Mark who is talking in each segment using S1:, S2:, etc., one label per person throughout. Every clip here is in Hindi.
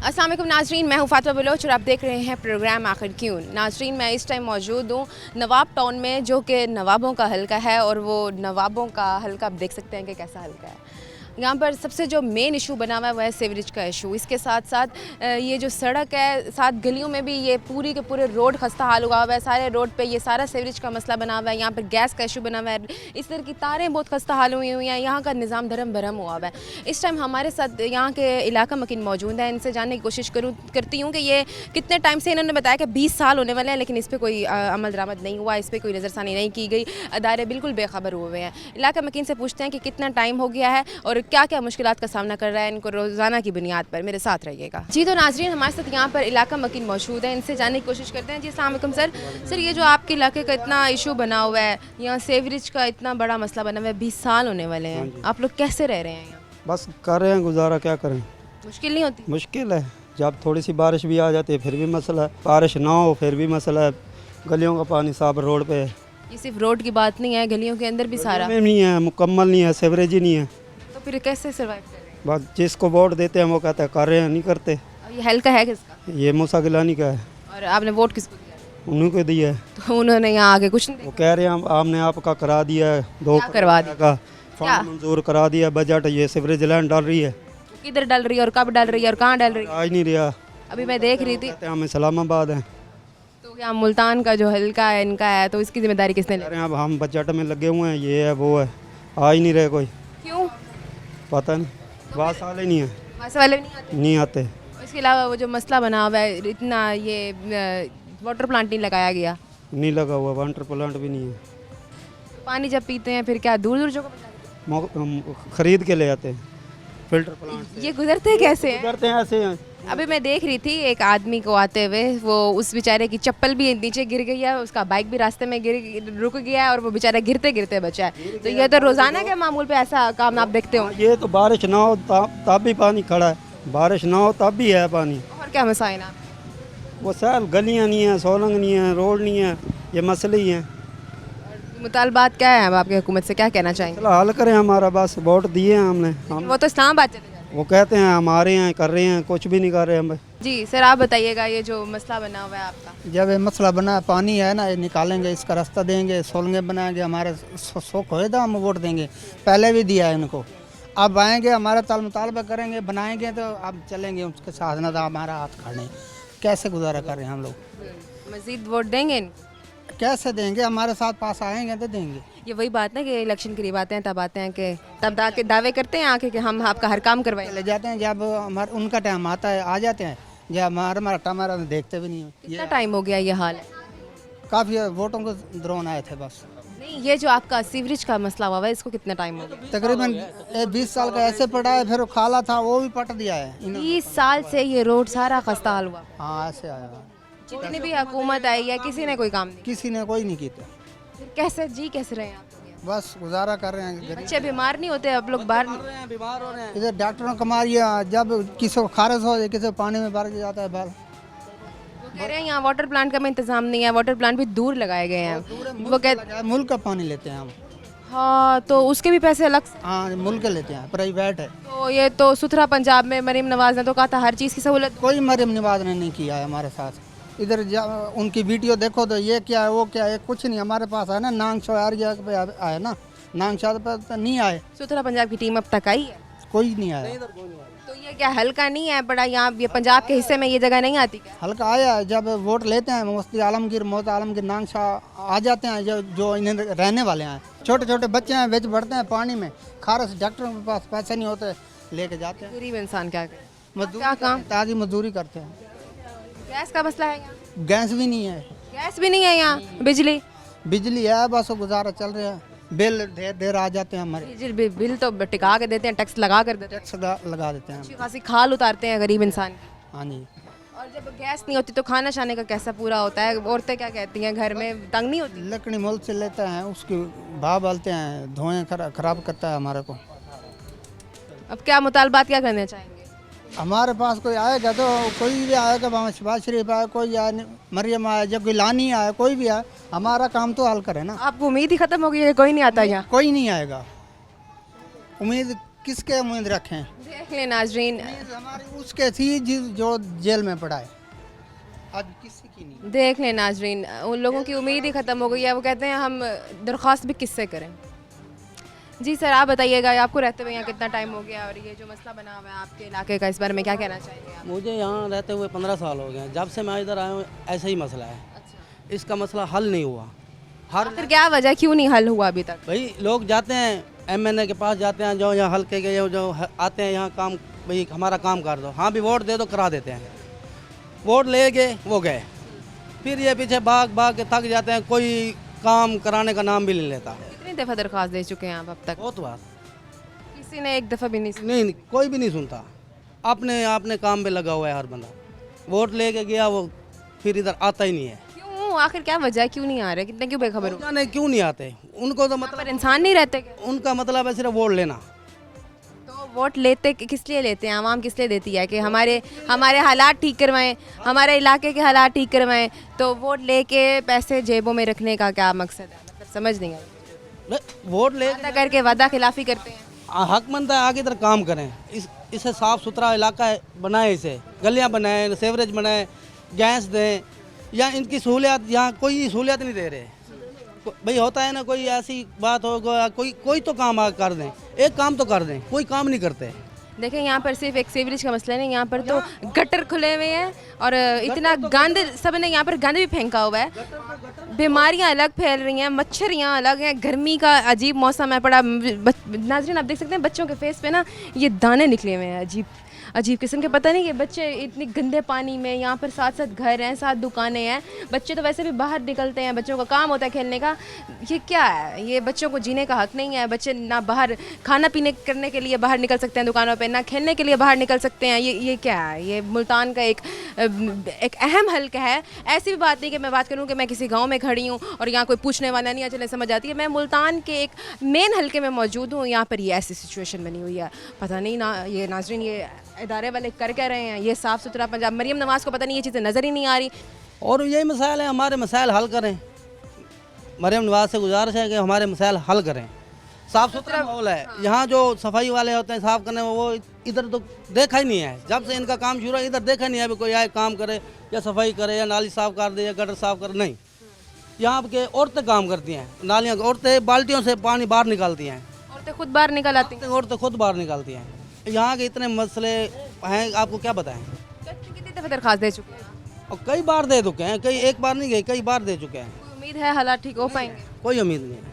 S1: अस्सलाम वालेकुम नाजरीन, मैं हूँ फातिमा बलोच और आप देख रहे हैं प्रोग्राम आखिर क्यों। नाजरीन, मैं इस टाइम मौजूद हूँ नवाब टाउन में, जो कि नवाबों का हल्का है और वो नवाबों का हल्का आप देख सकते हैं कि कैसा हल्का है। यहाँ पर सबसे जो मेन इशू बना हुआ है वह है सीवरेज का इशू। इसके साथ साथ ये जो सड़क है, साथ गलियों में भी ये पूरी के पूरे रोड खस्ता हाल हुआ हुआ है। सारे रोड पे ये सारा सीवरेज का मसला बना हुआ है। यहाँ पर गैस का इशू बना हुआ है। इस तरह की तारें बहुत खस्ता हाल हुई हुई हैं। यहाँ का निज़ाम धर्म भरम हुआ हुआ है। इस टाइम हमारे साथ यहाँ के इलाका मकीन मौजूद है। इनसे जानने की कोशिश करती हूँ कि ये कितने टाइम से, इन्होंने बताया कि 20 साल होने वाले हैं, लेकिन इस पर कोई अमल दरामद नहीं हुआ, इस पर कोई नज़रसानी नहीं की गई, अदारे बिल्कुल बेखबर हुए हैं। इलाका मकीन से पूछते हैं कि कितना टाइम हो गया है और क्या क्या मुश्किलात का सामना कर रहा है इनको रोज़ाना की बुनियाद पर। मेरे साथ रहिएगा जी। तो नाजरीन, हमारे साथ यहाँ पर इलाका मकीन मौजूद है, इनसे जानने की कोशिश करते हैं। जी अस्सलाम वालेकुम सर। सर, ये जो आपके इलाके का इतना इशू बना हुआ है, यहाँ सीवरेज का इतना बड़ा मसला बना हुआ है, 20 साल होने वाले हैं, आप लोग कैसे रह रहे हैं यहाँ?
S2: बस कर रहे हैं गुजारा, क्या करें।
S1: मुश्किल नहीं होती?
S2: मुश्किल है, जब थोड़ी सी बारिश भी आ जाती है फिर भी मसला है, बारिश ना हो फिर भी मसला है। गलियों का पानी साफ रोड पे है।
S1: ये सिर्फ रोड की बात नहीं है, गलियों के अंदर भी सारा
S2: में नहीं है, मुकम्मल नहीं है, सीवरेज ही नहीं है।
S1: तो फिर कैसे सर्वाइव कर रहे हैं?
S2: बस जिसको वोट देते हैं वो कहते हैं कर रहे हैं, नहीं करते।
S1: और ये हल्का है किसका?
S2: ये मूसा गिलानी का है।
S1: और आपने वोट किसको दिया?
S2: उन्हीं को दिया है।
S1: तो उन्होंने यहाँ आगे कुछ नहीं
S2: वो कह रहे हैं हमने आपका करा दिया है, 2
S1: क्या करवा दिया?
S2: का
S1: क्या?
S2: फंड मंजूर करा दिया, बजट ये सीवरेज लाइन डाल रही है।
S1: दिया। किधर डल रही है और कब डल रही है और कहाँ डल रही है?
S2: आज नहीं रहा,
S1: अभी मैं देख रही थी।
S2: कहते हैं हम इस्लामाबाद हैं।
S1: तो क्या मुल्तान का जो हल्का है इनका है, तो इसकी जिम्मेदारी किसने ली?
S2: कह रहे हैं अब हम बजट में लगे हुए हैं, ये है वो है, आ ही नहीं रहे कोई।
S1: क्यों?
S2: पता नहीं, बात साल ही नहीं है,
S1: बस वाले नहीं आते?
S2: नहीं आते।
S1: और इसके अलावा वो जो मसला बना हुआ है, इतना ये वाटर प्लांट नहीं लगाया गया,
S2: नहीं लगा हुआ, वाटर प्लांट भी नहीं है।
S1: पानी जब पीते हैं फिर क्या दूर दूर जगह पर जाते
S2: हम खरीद के ले आते हैं फिल्टर प्लांट
S1: हैं?
S2: से।
S1: ये गुजरते कैसे हैं?
S2: करते हैं ऐसे हैं।
S1: अभी मैं देख रही थी एक आदमी को आते हुए, वो उस बेचारे की चप्पल भी नीचे गिर गई है, उसका बाइक भी रास्ते में रुक गया है और वो बेचारा गिरते गिरते बचा है। तो ये तो रोजाना के मामूल पे ऐसा काम आप देखते हो?
S2: ये तो बारिश ना हो तब भी पानी खड़ा है, बारिश ना हो तब भी है पानी।
S1: और क्या मसाइल हैं?
S2: वो साल गलियाँ नहीं हैं, सोलंग नहीं है, रोड नहीं है, ये मसले ही हैं।
S1: मुतालबात क्या है? अब आपकी हुकूमत से क्या कहना चाहेंगे?
S2: चलो हल करें, हमारा बस वोट दिए हैं हमने। हम
S1: वो तो इस्लामाबाद चले जाते
S2: वो कहते हैं हमारे हैं, कर रहे हैं, कुछ भी नहीं कर रहे हम।
S1: हैं। जी सर, आप बताइएगा ये जो मसला बना हुआ है आपका।
S3: जब ये मसला बना, पानी है ना, ये निकालेंगे, इसका रास्ता देंगे, सोलंगे बनाएंगे, हमारे शौक होएगा, हम वोट देंगे। पहले भी दिया है इनको, अब आएंगे हमारा ताल मुतालबा करेंगे, बनाएंगे तो अब चलेंगे उसके साथ, ना तो हमारा हाथ खड़े। कैसे गुजारा कर रहे हैं हम लोग?
S1: मजीद वोट देंगे इनको?
S3: कैसे देंगे? हमारे साथ पास आएंगे तो देंगे।
S1: ये वही बात ना कि इलेक्शन करीब आते हैं तब आते हैं कि तब दावे करते हैं आके कि हम आपका हर काम करवाएंगे।
S3: ले जाते हैं, जब हमारा उनका टाइम आता है आ जाते हैं, जब हमारा टाइम आ रहा है देखते भी नहीं है।
S1: कितना टाइम हो गया ये हाल है?
S3: काफ़ी वोटों को दौरान आए थे बस।
S1: नहीं, ये जो आपका सीवरेज का मसला हुआ है, इसको कितना टाइम हो गया?
S3: तकरीबन 20 साल का ऐसे पड़ा है, फिर वो खाला था वो भी पट दिया है।
S1: 20 साल से ये रोड सारा खस्ता हाल हुआ।
S3: हाँ ऐसे आया,
S1: जितनी भी हुकूमत आई है किसी ने कोई काम नहीं
S3: किसी ने कोई नहीं किया।
S1: फिर कैसे जी कैसे रहे हैं आप?
S3: बस गुजारा कर रहे हैं।
S1: बच्चे बीमार नहीं होते? आप लोग बाहर
S3: बीमार हो रहे हैं। इधर डॉक्टरों का मारिया, जब किसी को खारिश हो जाए, किसी को पानी में भर जाता है बाल।
S1: वो कह रहे हैं यहाँ वाटर प्लांट का भी इंतजाम नहीं है, वाटर प्लांट भी दूर लगाए गए हैं। वो कह
S3: मुल्क का पानी लेते हैं हम।
S1: हाँ, तो उसके भी पैसे अलग से?
S3: हाँ मुल्क के लेते हैं, प्राइवेट है।
S1: तो ये तो सुथरा पंजाब में मरीम नवाज ने तो कहा था हर चीज़ की सहूलत।
S3: कोई मरीम नवाज ने नहीं किया है हमारे साथ। इधर उनकी वीडियो देखो तो ये क्या है वो क्या है, कुछ नहीं हमारे पास है ना। नांग शोयार पे आए ना, नांग शाह पे तो नहीं आए।
S1: सुथरा पंजाब की टीम अब तक आई है?
S3: कोई नहीं आया।
S1: तो ये क्या हल्का नहीं है बड़ा, यहाँ ये पंजाब के हिस्से में ये जगह नहीं आती क्या?
S3: हल्का आया है, जब वोट लेते हैं मुफ्ती आलमगीर, मोहत आलमगीर, नांग शाह आ जाते हैं, जो इन्हें रहने वाले हैं। छोटे छोटे बच्चे हैं, बेच बढ़ते हैं पानी में, खारस डॉक्टरों के पास पैसे नहीं होते, लेके जाते हैं।
S1: गरीब इंसान क्या करे?
S3: मजदूरी
S1: क्या काम?
S3: ताजी मजदूरी करते हैं।
S1: गैस का मसला है यहाँ?
S3: गैस भी नहीं है,
S1: गैस भी नहीं है यहाँ? बिजली?
S3: बिजली है, बस वो गुजारा चल रहा है। बिल देर देर आ जाते हैं हमारे।
S1: बिल तो टिका के देते हैं, टैक्स लगा कर देते हैं,
S3: टैक्स लगा देते हैं।
S1: अच्छी खासी खाल उतारते हैं गरीब इंसान की।
S3: हाँ जी।
S1: और जब गैस नहीं होती तो खाना शाने का कैसा पूरा होता है? औरतें क्या कहती हैं, घर में तंग नहीं होती?
S3: लकड़ी मोल से लेते हैं, उसकी भाव डालते हैं, धुएं खराब करता है हमारे को।
S1: अब क्या मुतालबात क्या करने चाहेंगे?
S3: हमारे पास कोई आएगा तो कोई भी आएगा, वहाँ शहबाज शरीफ आए, कोई आए, मरियम आए, जब गिलानी आए, कोई भी आए, हमारा काम तो हल करे ना।
S1: आपको उम्मीद ही खत्म हो गई है कि कोई नहीं आता यहाँ?
S3: कोई नहीं आएगा, उम्मीद किसके उम्मीद रखें?
S1: देख लें नाजरीन,
S3: उम्मीद हमारी उसके थी जो जेल में पड़ा है, आज किसी की नहीं।
S1: देख लें नाजरीन, उन लोगों की उम्मीद ही ख़त्म हो गई है। वो कहते हैं हम दरख्वास्त भी किससे करें। जी सर, आप बताइएगा, आपको रहते हुए यहाँ कितना टाइम हो गया और ये जो मसला बना हुआ है आपके इलाके का, इस बारे में क्या कहना चाहेंगे आप?
S4: मुझे यहाँ रहते हुए 15 साल हो गए हैं। जब से मैं इधर आया हूँ ऐसा ही मसला है।
S1: अच्छा,
S4: इसका मसला हल नहीं हुआ। हर
S1: आखिर क्या वजह, क्यों नहीं हल हुआ अभी तक?
S4: भाई लोग जाते हैं MNA के पास जाते हैं, जो यहाँ हल्के के जो आते हैं यहाँ काम, भाई हमारा काम कर दो, हाँ भी वोट दे दो, करा देते हैं। वोट ले गए वो गए, फिर ये पीछे भाग भाग के थक जाते हैं, कोई काम कराने का नाम भी नहीं लेता।
S1: कितनी दफ़ा दरख्वास्त दे चुके हैं आप अब तक?
S4: बहुत बार
S1: किसी ने एक दफ़ा भी नहीं सुना?
S4: नहीं, कोई भी नहीं सुनता। अपने अपने काम पे लगा हुआ है हर बंदा। वोट लेके गया वो फिर इधर आता ही नहीं है।
S1: क्यों, आखिर क्या वजह है, क्यों नहीं आ रहे, कितने क्यों बेखबर हो?
S4: जाने क्यों नहीं आते, उनको तो
S1: पर
S4: मतलब
S1: इंसान नहीं रहते क्या?
S4: उनका मतलब है सिर्फ वोट लेना।
S1: तो वोट लेते किस लिए लेते हैं, आवाम किस लिए देती है? कि हमारे हमारे हालात ठीक करवाएं, हमारे इलाके के हालात ठीक करवाएं। तो वोट लेके पैसे जेबों में रखने का क्या मकसद है? मतलब समझ नहीं आई।
S4: वोट ले
S1: वादा करके वादा खिलाफी करते हैं।
S4: हक बनता है आगे इधर काम करें, इसे साफ़ सुथरा इलाका बनाए, इसे गलियां बनाएं, सेवरेज बनाएं, गैस दें, या इनकी सहूलियत यहाँ कोई सहूलियत नहीं दे रहे। भाई होता है ना, कोई ऐसी बात हो, कोई तो काम कर दें, एक काम तो कर दें, कोई काम नहीं करते।
S1: देखें, यहाँ पर सिर्फ एक सीवरेज का मसला नहीं, यहाँ पर तो गटर खुले हुए हैं और इतना गंद, सब ने यहाँ पर गंद भी फेंका हुआ है। बीमारियाँ अलग फैल रही हैं, मच्छर यहाँ अलग हैं, गर्मी का अजीब मौसम है पड़ा। नाज़रीन आप देख सकते हैं बच्चों के फेस पे ना ये दाने निकले हुए हैं अजीब अजीब किस्म के। पता नहीं कि बच्चे इतने गंदे पानी में, यहाँ पर साथ साथ घर हैं, साथ दुकानें हैं, बच्चे तो वैसे भी बाहर निकलते हैं, बच्चों का काम होता है खेलने का। ये क्या है? ये बच्चों को जीने का हक नहीं है। बच्चे ना बाहर खाना पीने करने के लिए बाहर निकल सकते हैं दुकानों पे, ना खेलने के लिए बाहर निकल सकते हैं। ये क्या है? ये मुल्तान का एक अहम हल्का है। ऐसी भी बात नहीं कि मैं बात करूँ कि मैं किसी गाँव में खड़ी हूँ और यहाँ कोई पूछने वाला नहीं है, चले समझ आती है। मैं मुल्तान के एक मेन हल्के में मौजूद हूँ, यहाँ पर ये ऐसी सिचुएशन बनी हुई है। पता नहीं ना ये नाज़रीन ये इदारे वाले कर क्या रहे हैं। ये साफ़ सुथरा पंजाब, मरीम नवाज़ को पता नहीं ये चीज़ें नज़र ही नहीं आ रही।
S4: और यही मसाइल है, हमारे मसाइल हल करें। मरीम नवाज़ से गुजारिश है कि हमारे मसाइल हल करें। साफ़ सुथरा माहौल है यहाँ, जो सफाई वाले होते हैं साफ़ करने में, वो इधर तो देखा ही नहीं है। जब से इनका काम शुरू है इधर देखा नहीं है भी कोई आए काम करे या सफाई करे या नाली साफ़ कर दे या गटर साफ़ करे, नहीं। यहाँ के औरतें काम करती हैं, नालियाँ औरतें बाल्टियों से पानी बाहर निकालती हैं,
S1: औरतें खुद बाहर निकल आती हैं।
S4: औरतें खुद बाहर निकालती हैं। यहाँ के इतने मसले हैं, आपको क्या बताएं।
S1: कितनी दफ़ा दरख्वास्त दे चुके हैं?
S4: और कई बार दे चुके हैं, कई एक बार नहीं गए, कई बार दे चुके हैं।
S1: कोई उम्मीद है हालात ठीक हो पाएंगे?
S4: कोई उम्मीद नहीं है,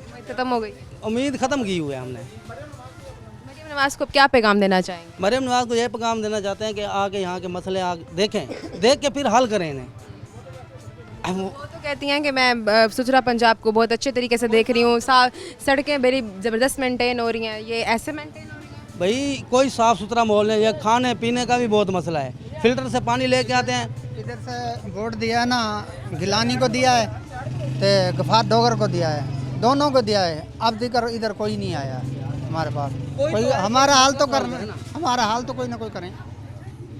S1: उम्मीद खत्म हो गई।
S4: उम्मीद ख़त्म की हुई है हमने।
S1: मरीम नवाज़ को क्या पैगाम देना चाहेंगे?
S4: मरीम नवाज़ को यह पैगाम देना चाहते हैं कि आगे यहाँ के मसले देखें, देख के फिर हल करें इन्हें।
S1: वो तो कहती हैं कि मैं सुथरा पंजाब को बहुत अच्छे तरीके से देख रही हूँ, सड़कें बड़ी ज़बरदस्त मेंटेन हो रही हैं। ये ऐसे मेंटेन हो रही हैं?
S4: भाई कोई साफ़ सुथरा माहौल नहीं है। खाने पीने का भी बहुत मसला है, फिल्टर से पानी लेके आते हैं।
S3: इधर से वोट दिया है ना, गिलानी को दिया है तो गफार डोगर को दिया है, दोनों को दिया है। अब इधर कोई नहीं आया हमारे पास। कोई हमारा हाल तो हमारा हाल तो कोई ना कोई करें।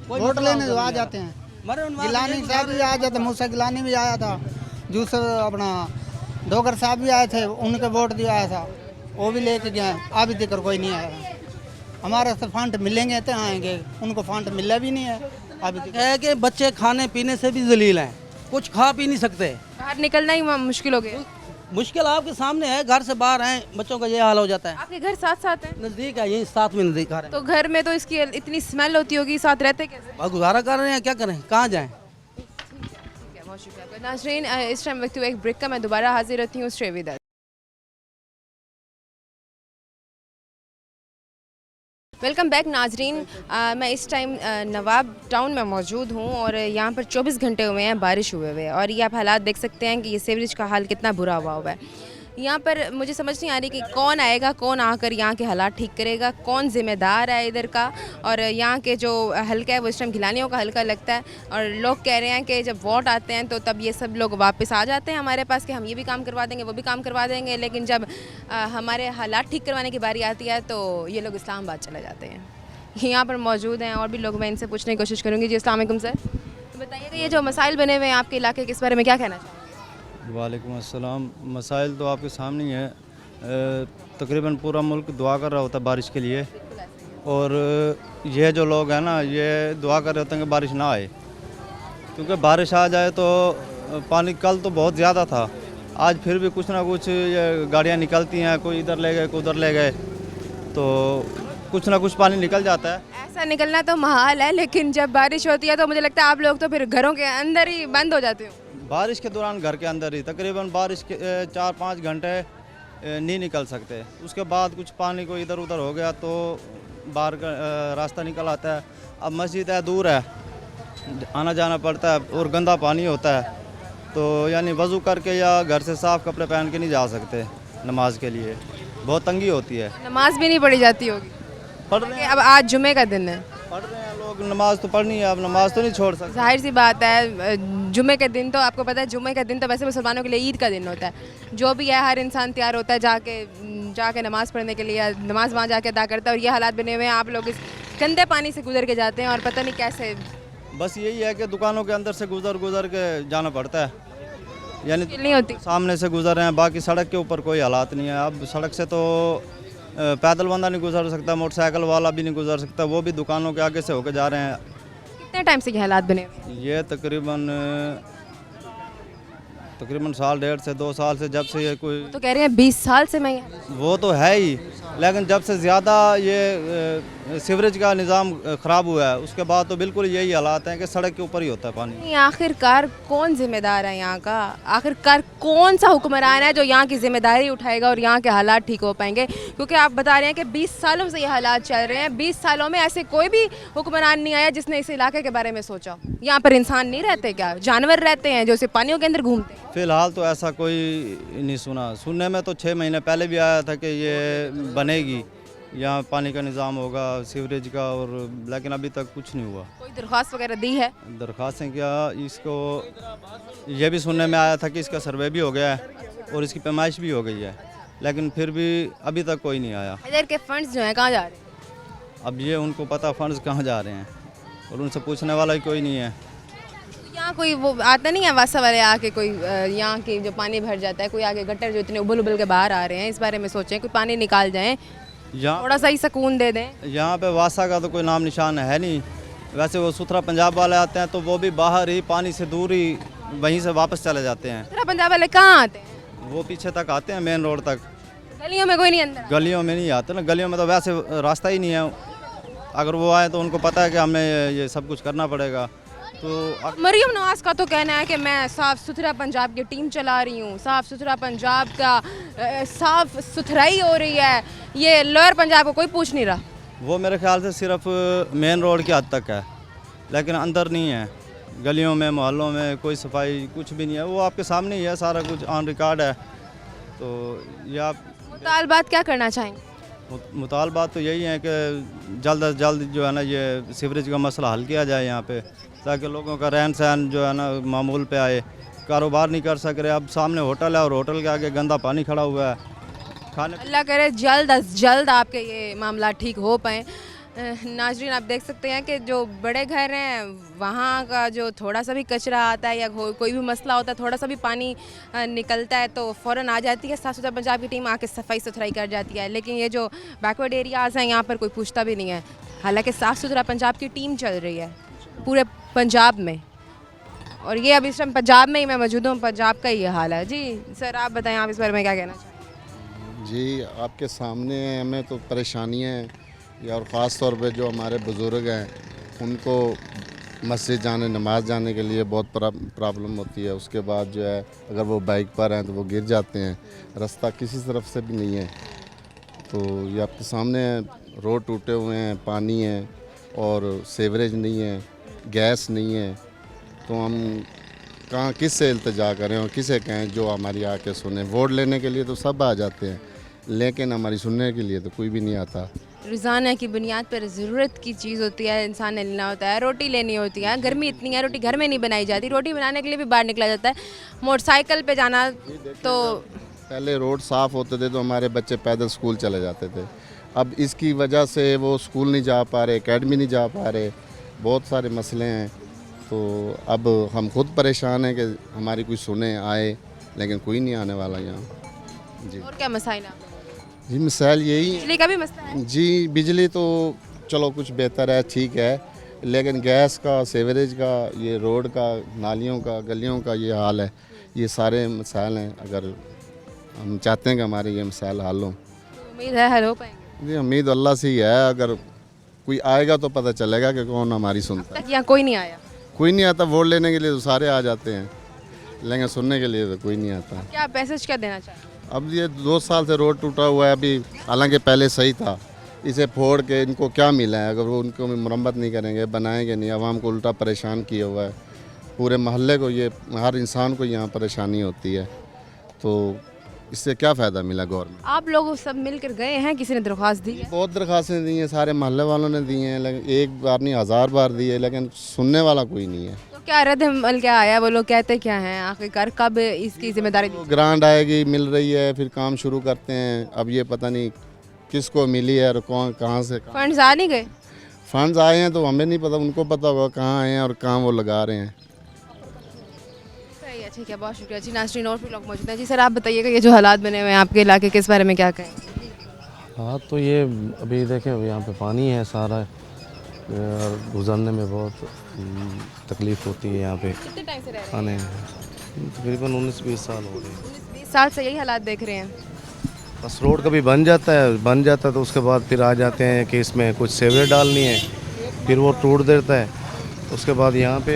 S3: वोट लेने जो आ जाते हैं, गिलानी साहब भी आ जाते, मूसा गिलानी भी आया था, दूसरे अपना डोगर साहब भी आए थे, उनके वोट दिया आया था, वो भी लेके गए। अभी तक कोई नहीं आया। हमारे से फंड मिलेंगे तो आएंगे, उनको फंड मिला भी नहीं है अभी तक।
S4: है कि बच्चे खाने पीने से भी जलील हैं, कुछ खा पी नहीं सकते।
S1: बाहर निकलना ही मुश्किल हो गया।
S4: मुश्किल आपके सामने है, घर से बाहर हैं, बच्चों का ये हाल हो जाता है।
S1: आपके घर साथ साथ है?
S4: नज़दीक है, यही साथ में नज़दीक आ रहे हैं।
S1: तो घर में तो इसकी इतनी स्मेल होती होगी, साथ रहते कैसे?
S4: और गुजारा कर रहे हैं, क्या करें, कहाँ जाएं।
S1: ठीक है, बहुत शुक्रिया आपका। नाज़रीन इस टाइम वक्त एक ब्रेक का, मैं दोबारा हाजिर रहती हूँ। Stay with us. Welcome back नाजरीन। मैं इस टाइम नवाब टाउन में मौजूद हूँ और यहाँ पर 24 घंटे हुए हैं बारिश हुए और ये आप हालात देख सकते हैं कि ये सीवरेज का हाल कितना बुरा हुआ है। यहाँ पर मुझे समझ नहीं आ रही कि कौन आएगा, कौन आकर यहाँ के हालात ठीक करेगा, कौन ज़िम्मेदार है इधर का। और यहाँ के जो हल्का है वो इस टाइम गिलानियों का हल्का लगता है और लोग कह रहे हैं कि जब वोट आते हैं तो तब ये सब लोग वापस आ जाते हैं हमारे पास कि हम ये भी काम करवा देंगे, वो भी काम करवा देंगे, लेकिन जब हमारे हालात ठीक करवाने की बारी आती है तो ये लोग इस्लामाबाद चले जाते हैं। यहाँ पर मौजूद हैं और भी लोग, मैं इनसे पूछने की कोशिश करूँगी। जी अस्सलाम वालेकुम सर, तो बताइएगा ये जो मसाइल बने हुए हैं आपके इलाके के, इस बारे में क्या कहना चाहेंगे?
S5: वालेकुम अस्सलाम। मसाइल तो आपके सामने ही है। तकरीबन पूरा मुल्क दुआ कर रहा होता है बारिश के लिए, और ये जो लोग हैं ना ये दुआ कर रहे होते हैं कि बारिश ना आए, क्योंकि बारिश आ जाए तो पानी कल तो बहुत ज़्यादा था, आज फिर भी कुछ ना कुछ ये गाड़ियाँ निकलती हैं, कोई इधर ले गए कोई उधर ले गए, तो कुछ ना कुछ पानी निकल जाता है।
S1: ऐसा निकलना तो महाल है, लेकिन जब बारिश होती है तो मुझे लगता है आप लोग तो फिर घरों के अंदर ही बंद हो जाते हो।
S5: बारिश के दौरान घर के अंदर ही तकरीबन बारिश के 4-5 घंटे नहीं निकल सकते, उसके बाद कुछ पानी को इधर उधर हो गया तो बाहर का रास्ता निकल आता है। अब मस्जिद है, दूर है, आना जाना पड़ता है और गंदा पानी होता है, तो यानी वज़ू करके या घर से साफ़ कपड़े पहन के नहीं जा सकते नमाज के लिए, बहुत तंगी होती है।
S1: नमाज भी नहीं पढ़ी जाती होगी।
S5: पढ़ रहे हैं,
S1: अब आज जुमे का दिन है,
S5: पढ़ रहे हैं लोग, नमाज तो पढ़नी है, अब नमाज तो नहीं छोड़ सकते।
S1: जाहिर सी बात है जुमे के दिन तो आपको पता है, जुमे का दिन तो वैसे मुसलमानों के लिए ईद का दिन होता है। जो भी है हर इंसान तैयार होता है जाके नमाज़ पढ़ने के लिए, नमाज वहाँ जाके अदा करता है, और ये हालात बने हुए हैं, आप लोग इस गंदे पानी से गुजर के जाते हैं और पता नहीं कैसे।
S5: बस यही है कि दुकानों के अंदर से गुजर के जाना पड़ता है, यानी
S1: नहीं होती।
S5: सामने से गुजर रहे हैं, बाकी सड़क के ऊपर कोई हालात नहीं है। अब सड़क से तो पैदल बंदा नहीं गुजर सकता, मोटरसाइकिल वाला भी नहीं गुजर सकता, वो भी दुकानों के आगे से होकर जा रहे हैं।
S1: कितने टाइम से ये हालात बने हुए हैं?
S5: ये तकरीबन 1.5 से 2 साल से, जब से ये कोई,
S1: तो कह रहे हैं 20 साल से मैं
S5: वो तो है ही, लेकिन जब से ज़्यादा ये सीवरेज का निज़ाम ख़राब हुआ है उसके बाद तो बिल्कुल यही हालात हैं कि सड़क के ऊपर ही होता है पानी।
S1: आखिरकार कौन जिम्मेदार है यहाँ का? आखिरकार कौन सा हुक्मरान है जो यहाँ की जिम्मेदारी उठाएगा और यहाँ के हालात ठीक हो पाएंगे? क्योंकि आप बता रहे हैं कि 20 सालों से ये हालात चल रहे हैं, 20 सालों में ऐसे कोई भी हुक्मरान नहीं आया जिसने इस इलाके के बारे में सोचा। यहाँ पर इंसान नहीं रहते क्या? जानवर रहते हैं जो सिर्फ पानियों के अंदर घूमते हैं।
S5: फ़िलहाल तो ऐसा कोई नहीं सुना, सुनने में तो 6 महीने पहले भी आया था कि ये बनेगी, यहाँ पानी का निज़ाम होगा सीवरेज का, और लेकिन अभी तक कुछ नहीं हुआ।
S1: कोई दरख्वास्त वगैरह दी है?
S5: दरख्वास्तें क्या, इसको ये भी सुनने में आया था कि इसका सर्वे भी हो गया है और इसकी पैमाइश भी हो गई है, लेकिन फिर भी अभी तक कोई नहीं आया।
S1: इधर के फंड्स जो हैं कहाँ जा रहे हैं?
S5: अब ये उनको पता फंड्स कहाँ जा रहे हैं, और उनसे पूछने वाला ही कोई नहीं है।
S1: यहाँ कोई वो आता नहीं है वासा वाले आके, कोई यहाँ की जो पानी भर जाता है, कोई आगे गटर जो इतने उबल के बाहर आ रहे हैं, इस बारे में सोचें, कोई पानी निकाल जाएं,
S5: यहाँ
S1: थोड़ा सा ही सुकून दे दें।
S5: यहाँ पे वासा का तो कोई नाम निशान है नहीं। वैसे वो सुथरा पंजाब वाले आते हैं तो वो भी बाहर ही पानी से दूर ही वहीं से वापस चले जाते हैं।
S1: तेरा पंजाब वाले कहाँ आते हैं?
S5: वो पीछे तक आते हैं, मेन रोड तक।
S1: गलियों में कोई नहीं अंदर?
S5: गलियों में नहीं आते ना, गलियों में तो वैसे रास्ता ही नहीं है। अगर वो आए तो उनको पता है कि हमें ये सब कुछ करना पड़ेगा। तो
S1: मरियम नवाज का तो कहना है कि मैं साफ़ सुथरा पंजाब की टीम चला रही हूँ, साफ़ सुथरा पंजाब का साफ़ सुथराई हो रही है, ये लोअर पंजाब को कोई पूछ नहीं रहा।
S5: वो मेरे ख्याल से सिर्फ मेन रोड की हद तक है, लेकिन अंदर नहीं है। गलियों में मोहल्लों में कोई सफाई कुछ भी नहीं है, वो आपके सामने ही है, सारा कुछ ऑन रिकॉर्ड है। तो ये आप
S1: मुतालबात क्या करना चाहेंगे?
S5: मुतालबात तो यही है कि जल्द अज जल्द जो है ना ये सीवरेज का मसला हल किया जाए यहाँ पे, ताकि लोगों का रहन सहन जो है ना मामूल पे आए। कारोबार नहीं कर सक रहे, अब सामने होटल है और होटल के आगे गंदा पानी खड़ा हुआ है। खाने
S1: अल्लाह करे जल्द अज जल्द आपके ये मामला ठीक हो पाएँ। नाजरीन, आप देख सकते हैं कि जो बड़े घर हैं वहाँ का जो थोड़ा सा भी कचरा आता है या कोई भी मसला होता है, थोड़ा सा भी पानी निकलता है तो फ़ौरन आ जाती है साफ़ सुथरा पंजाब की टीम, आके सफाई सुथराई कर जाती है। लेकिन ये जो बैकवर्ड एरियाज़ हैं यहाँ पर कोई पूछता भी नहीं है। हालांकि साफ़ सुथरा पंजाब की टीम चल रही है पूरे पंजाब में, और ये अभी इस टाइम पंजाब में ही मैं मौजूद हूँ, पंजाब का ही ये हाल है। जी सर, आप बताएं, आप इस बारे में क्या कहना चाहें?
S6: जी, आपके सामने हमें तो परेशानियाँ हैं, और ख़ास तौर पे जो हमारे बुज़ुर्ग हैं उनको मस्जिद जाने, नमाज जाने के लिए बहुत प्रॉब्लम होती है। उसके बाद जो है अगर वो बाइक पर हैं तो वो गिर जाते हैं, रास्ता किसी तरफ से भी नहीं है। तो ये आपके सामने रोड टूटे हुए हैं, पानी है और सीवरेज नहीं है, गैस नहीं है। तो हम कहाँ किस से इल्तिजा करें और किसे कहें जो हमारी आके सुने? वोट लेने के लिए तो सब आ जाते हैं, लेकिन हमारी सुनने के लिए तो कोई भी नहीं आता।
S1: रोज़ाना की बुनियाद पर ज़रूरत की चीज़ होती है, इंसान ने लेना होता है, रोटी लेनी होती है। गर्मी इतनी है, रोटी घर में नहीं बनाई जाती, रोटी बनाने के लिए भी बाहर निकला जाता है। मोटरसाइकिल पे जाना तो
S6: पहले रोड साफ़ होते थे तो हमारे बच्चे पैदल स्कूल चले जाते थे। अब इसकी वजह से वो स्कूल नहीं जा पा रहे, एकेडमी नहीं जा पा रहे, बहुत सारे मसले हैं। तो अब हम खुद परेशान हैं कि हमारी कोई सुने, आए, लेकिन कोई नहीं आने वाला यहाँ। जी,
S1: और क्या मसाइल हैं?
S6: जी मिसाल यही है।
S1: बिजली का भी मसला है।
S6: जी बिजली तो चलो कुछ बेहतर है, ठीक है, लेकिन गैस का, सेवरेज का, ये रोड का, नालियों का, गलियों का ये हाल है। ये सारे मसाइल हैं। अगर हम चाहते हैं कि हमारे ये मसाइल हल हों,
S1: तो उम्मीद है हल हो पाएंगे।
S6: जी उम्मीद अल्लाह से ही है। अगर कोई आएगा तो पता चलेगा कि कौन हमारी सुनता है।
S1: तक यहाँ कोई नहीं आया।
S6: कोई नहीं आता। वोट लेने के लिए तो सारे आ जाते हैं, लेकिन सुनने के लिए तो कोई नहीं आता।
S1: क्या मैसेज क्या देना चाहिए?
S6: अब ये 2 साल से रोड टूटा हुआ है अभी, हालांकि पहले सही था। इसे फोड़ के इनको क्या मिला है? अगर वो उनको मरम्मत नहीं करेंगे, बनाएंगे नहीं, आवाम को उल्टा परेशान किया हुआ है। पूरे मोहल्ले को, ये हर इंसान को यहाँ परेशानी होती है, तो इससे क्या फ़ायदा मिला गवर्नमेंट?
S1: आप लोग सब मिलकर गए हैं, किसी ने दरख्वास्त दी है?
S6: बहुत दरखास्तें दी हैं, सारे मोहल्ले वालों ने दी हैं, लेकिन एक बार नहीं 1000 बार दी है, लेकिन सुनने वाला कोई नहीं है।
S1: तो क्या रद्द अमल क्या आया? वो लोग कहते क्या हैं आखिरकार? कब इसकी जिम्मेदारी दी?
S6: ग्रांट आएगी, मिल रही है, फिर काम शुरू करते हैं। अब ये पता नहीं किसको मिली है और कौन कहाँ से
S1: फंड्स आ नहीं गए?
S6: फंड्स आए हैं तो हमें नहीं पता, उनको पता होगा कहाँ आए हैं और कहाँ वो लगा रहे हैं।
S1: सही है, ठीक है, बहुत शुक्रिया जी। नाज़रीन और भी लोग मौजूद हैं। जी सर, आप बताइएगा ये जो हालात बने हुए हैं आपके इलाके के, इस बारे में क्या कहें?
S7: हाँ तो ये अभी देखें, यहाँ पे पानी है सारा, और गुज़रने में बहुत तकलीफ़ होती है यहाँ पे
S1: कितने टाइम से रह रहे
S7: आने। तकरीबन 19-20 साल हो गए।
S1: हैं? 20 साल से यही हालात देख रहे हैं।
S7: बस रोड कभी बन जाता है तो उसके बाद फिर आ जाते हैं कि इसमें कुछ सेवरेज डालनी है, फिर वो टूट देता है। उसके बाद यहाँ पे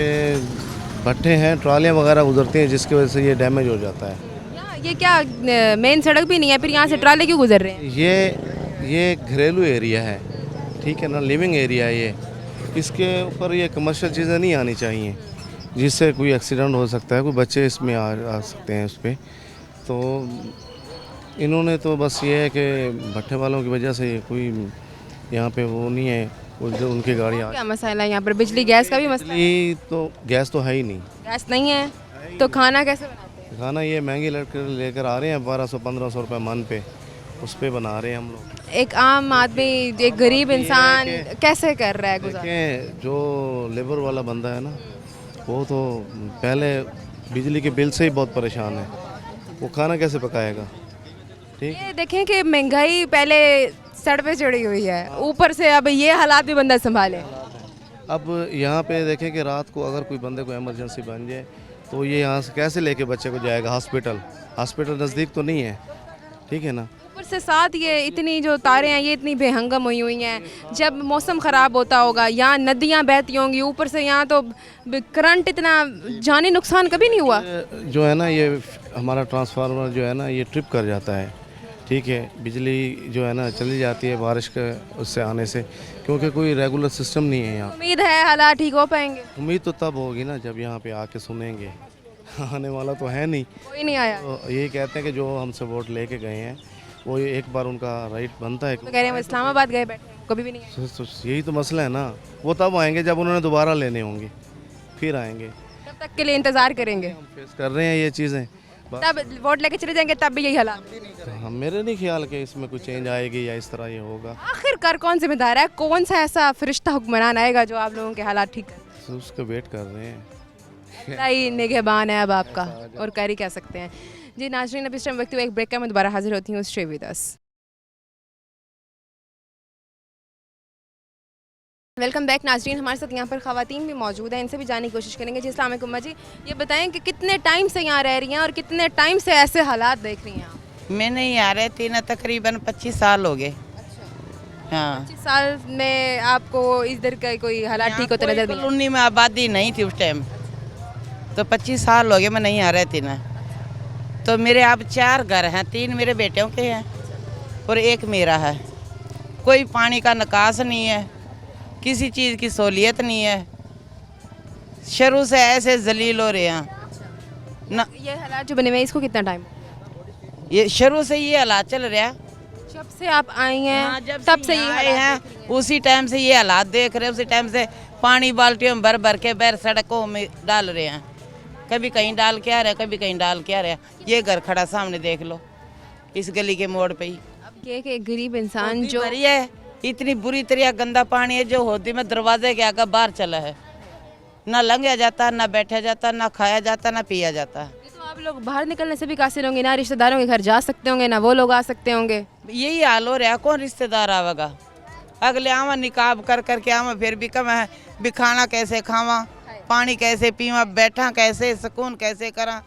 S7: भट्टे हैं, ट्रालियाँ वगैरह गुजरती हैं, जिसकी वजह से ये डैमेज हो जाता है।
S1: ये क्या मेन सड़क भी नहीं है, फिर यहाँ से ट्राले क्यों गुजर रहे हैं?
S7: ये घरेलू एरिया है, ठीक है ना, लिविंग एरिया है ये। इसके ऊपर ये कमर्शियल चीज़ें नहीं आनी चाहिए, जिससे कोई एक्सीडेंट हो सकता है, कोई बच्चे इसमें आ सकते हैं उस पर। तो इन्होंने तो बस ये है कि भट्टे वालों की वजह से कोई यहाँ पे वो नहीं है, जो उनकी गाड़ी आ।
S1: क्या मसला है यहाँ पर? बिजली गैस का भी मसला है?
S7: बिजली तो गैस तो है ही नहीं।
S1: गैस नहीं है तो खाना कैसे बनाते हैं?
S7: खाना ये महंगी लेकर आ रहे हैं, 1200-1500 रुपये मन पे, उस पर बना रहे हैं हम लोग।
S1: एक आम आदमी, एक गरीब इंसान कैसे कर रहा है गुजारा?
S7: देखें, जो लेबर वाला बंदा है ना, वो तो पहले बिजली के बिल से ही बहुत परेशान है, वो खाना कैसे पकाएगा? ठीक।
S1: ये देखें कि महंगाई पहले सड़ पे चढ़ी हुई है, ऊपर से अब ये हालात भी बंदा संभाले।
S7: अब यहाँ पे देखें कि रात को अगर कोई बंदे को इमरजेंसी बन जाए तो ये यहाँ से कैसे लेके बच्चे को जाएगा हॉस्पिटल नज़दीक तो नहीं है, ठीक है ना।
S1: ऊपर से साथ ये इतनी जो तारें हैं ये इतनी बेहंगम हुई हैं, जब मौसम ख़राब होता होगा यहाँ नदियाँ बहती होंगी, ऊपर से यहाँ तो करंट इतना जानी नुकसान कभी नहीं हुआ।
S7: जो है ना, ये हमारा ट्रांसफार्मर जो है ना, ये ट्रिप कर जाता है, ठीक है, बिजली जो है ना चली जाती है बारिश के उससे आने से, क्योंकि कोई रेगुलर सिस्टम नहीं है यहाँ।
S1: उम्मीद है हालात ठीक हो पाएंगे?
S7: उम्मीद तो तब होगी ना जब यहाँ पे आके सुनेंगे। आने वाला तो है नहीं,
S1: कोई नहीं आया
S7: तो यही कहते हैं कि जो हमसे वोट लेके गए हैं वो एक बार उनका राइट बनता है।
S1: तो कह रहे हैं वो इस्लामाबाद गए बैठे, कभी भी नहीं आए।
S7: यही तो मसला है ना, वो तब आएंगे जब उन्होंने दोबारा लेने होंगे, फिर आएंगे।
S1: तब तक के लिए इंतज़ार करेंगे।
S7: हम फेस कर रहे हैं ये चीज़ें,
S1: तब वोट लेके चले जाएंगे तब भी यही हालात।
S7: तो हम मेरे नहीं ख्याल कि इसमें कुछ चेंज आएगी या इस तरह ये होगा।
S1: आखिरकार कौन जिम्मेदार है? कौन सा ऐसा फरिश्ता हुक्मरान आएगा जो आप लोगों के हालात ठीक करे?
S7: तो उसका वेट कर रहे हैं।
S1: ही निगहबान है अब आपका, और कर ही कह सकते हैं। जी नाज़रीन, अब इस टाइम वक्त एक ब्रेक का मैं दोबारा हाजिर होती हूँ। Stay with us. Welcome back नाज़रीन। हमारे साथ यहाँ पर ख़वातीन भी मौजूद हैं, इनसे भी जानने की कोशिश करेंगे। जी अस्सलाम वालेकुम जी, ये बताएं कि कितने टाइम से यहाँ रह रही हैं और कितने टाइम से ऐसे हालात देख रही हैं आप?
S8: मैं नहीं आ रही थी ना, तकरीबन 25 साल हो गए। हाँ,
S1: 25 साल में आपको इधर का कोई हालात ठीक होते नजर नहीं आए?
S8: कॉलोनी में आबादी नहीं थी उस टाइम, तो 25 साल हो गए मैं नहीं आ रही थी ना। तो मेरे अब 4 घर हैं, 3 मेरे बेटों के हैं और 1 मेरा है। कोई पानी का निकास नहीं है, किसी चीज़ की सहूलियत नहीं है, शुरू से ऐसे जलील हो रहे हैं ना।
S1: ये हालात जो बने हुए हैं इसको कितना टाइम?
S8: ये शुरू से ये हालात चल रहा है।
S1: जब से आप आई हैं
S8: हाँ, जब
S1: तब से
S8: ये
S1: ये
S8: आए
S1: हालात
S8: हैं
S1: देख रही हैं।
S8: उसी टाइम से ये हालात देख रहे हैं, उसी टाइम से पानी बाल्टियों में भर भर के बैर सड़कों में डाल रहे हैं। कभी कहीं डाल के आ रहे हैं, कभी कहीं डाल के आ रहे हैं। ये घर खड़ा सामने देख लो, इस गली के मोड़ पे ही।
S1: अब ये कि एक गरीब इंसान जो
S8: भरी है, इतनी बुरी तरह गंदा पानी है जो होती में दरवाजे के आगे बाहर चला है। ना लंघा जाता, ना बैठा जाता, ना खाया जाता, ना पिया जाता।
S1: ये तो आप लोग बाहर निकलने से भी कासिर होंगे, ना रिश्तेदारों के घर जा सकते होंगे, ना वो लोग आ सकते होंगे।
S8: यही हाल हो रहा है, कौन रिश्तेदार आवेगा? अगले आवा निकाब कर करके आवा, फिर भी कम है भी खाना कैसे खावा, पानी कैसे पीवा, बैठा कैसे, सुकून कैसे करा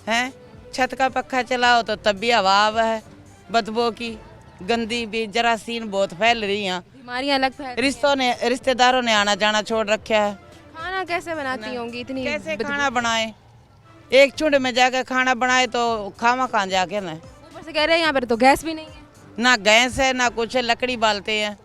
S8: हैं? छत का पक्खा चलाओ तो तब भी हवा आवा है बदबू की, गंदी भी, जरासीम बहुत फैल रही हैं,
S1: बीमारियां अलग फैल रही हैं।
S8: रिश्तेदारों ने आना जाना छोड़ रखा है।
S1: खाना कैसे बनाती होंगी इतनी
S8: कैसे
S1: बदबू?
S8: खाना बनाए? एक चुंड में जाकर खाना बनाए तो खावा कहाँ जाके ना,
S1: ऊपर से कह रहे हैं यहाँ पर तो गैस भी नहीं है।
S8: ना गैस है ना कुछ है, लकड़ी बालते हैं,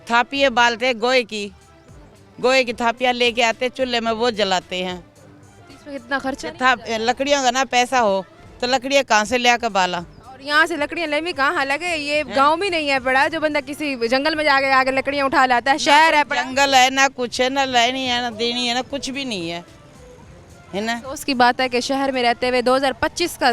S8: थापियाँ बालते हैं गोए की थापियाँ लेके आते चूल्हे में वो जलाते हैं।
S1: तो इसमें कितना खर्चा नहीं
S8: लकड़ियों का ना पैसा हो तो लकड़ियाँ कहाँ से ले आकर बाला?
S1: और यहाँ से लकड़ियाँ ले भी कहाँ, हालांकि ये गांव भी नहीं है बड़ा जो बंदा किसी जंगल में जाके आगे लकड़ियाँ उठा लाता है। शहर है बड़ा,
S8: जंगल है ना कुछ है, ना लेनी है ना देनी है, ना कुछ भी नहीं है ना।
S1: तो उसकी बात है कि शहर में रहते हुए 2025 का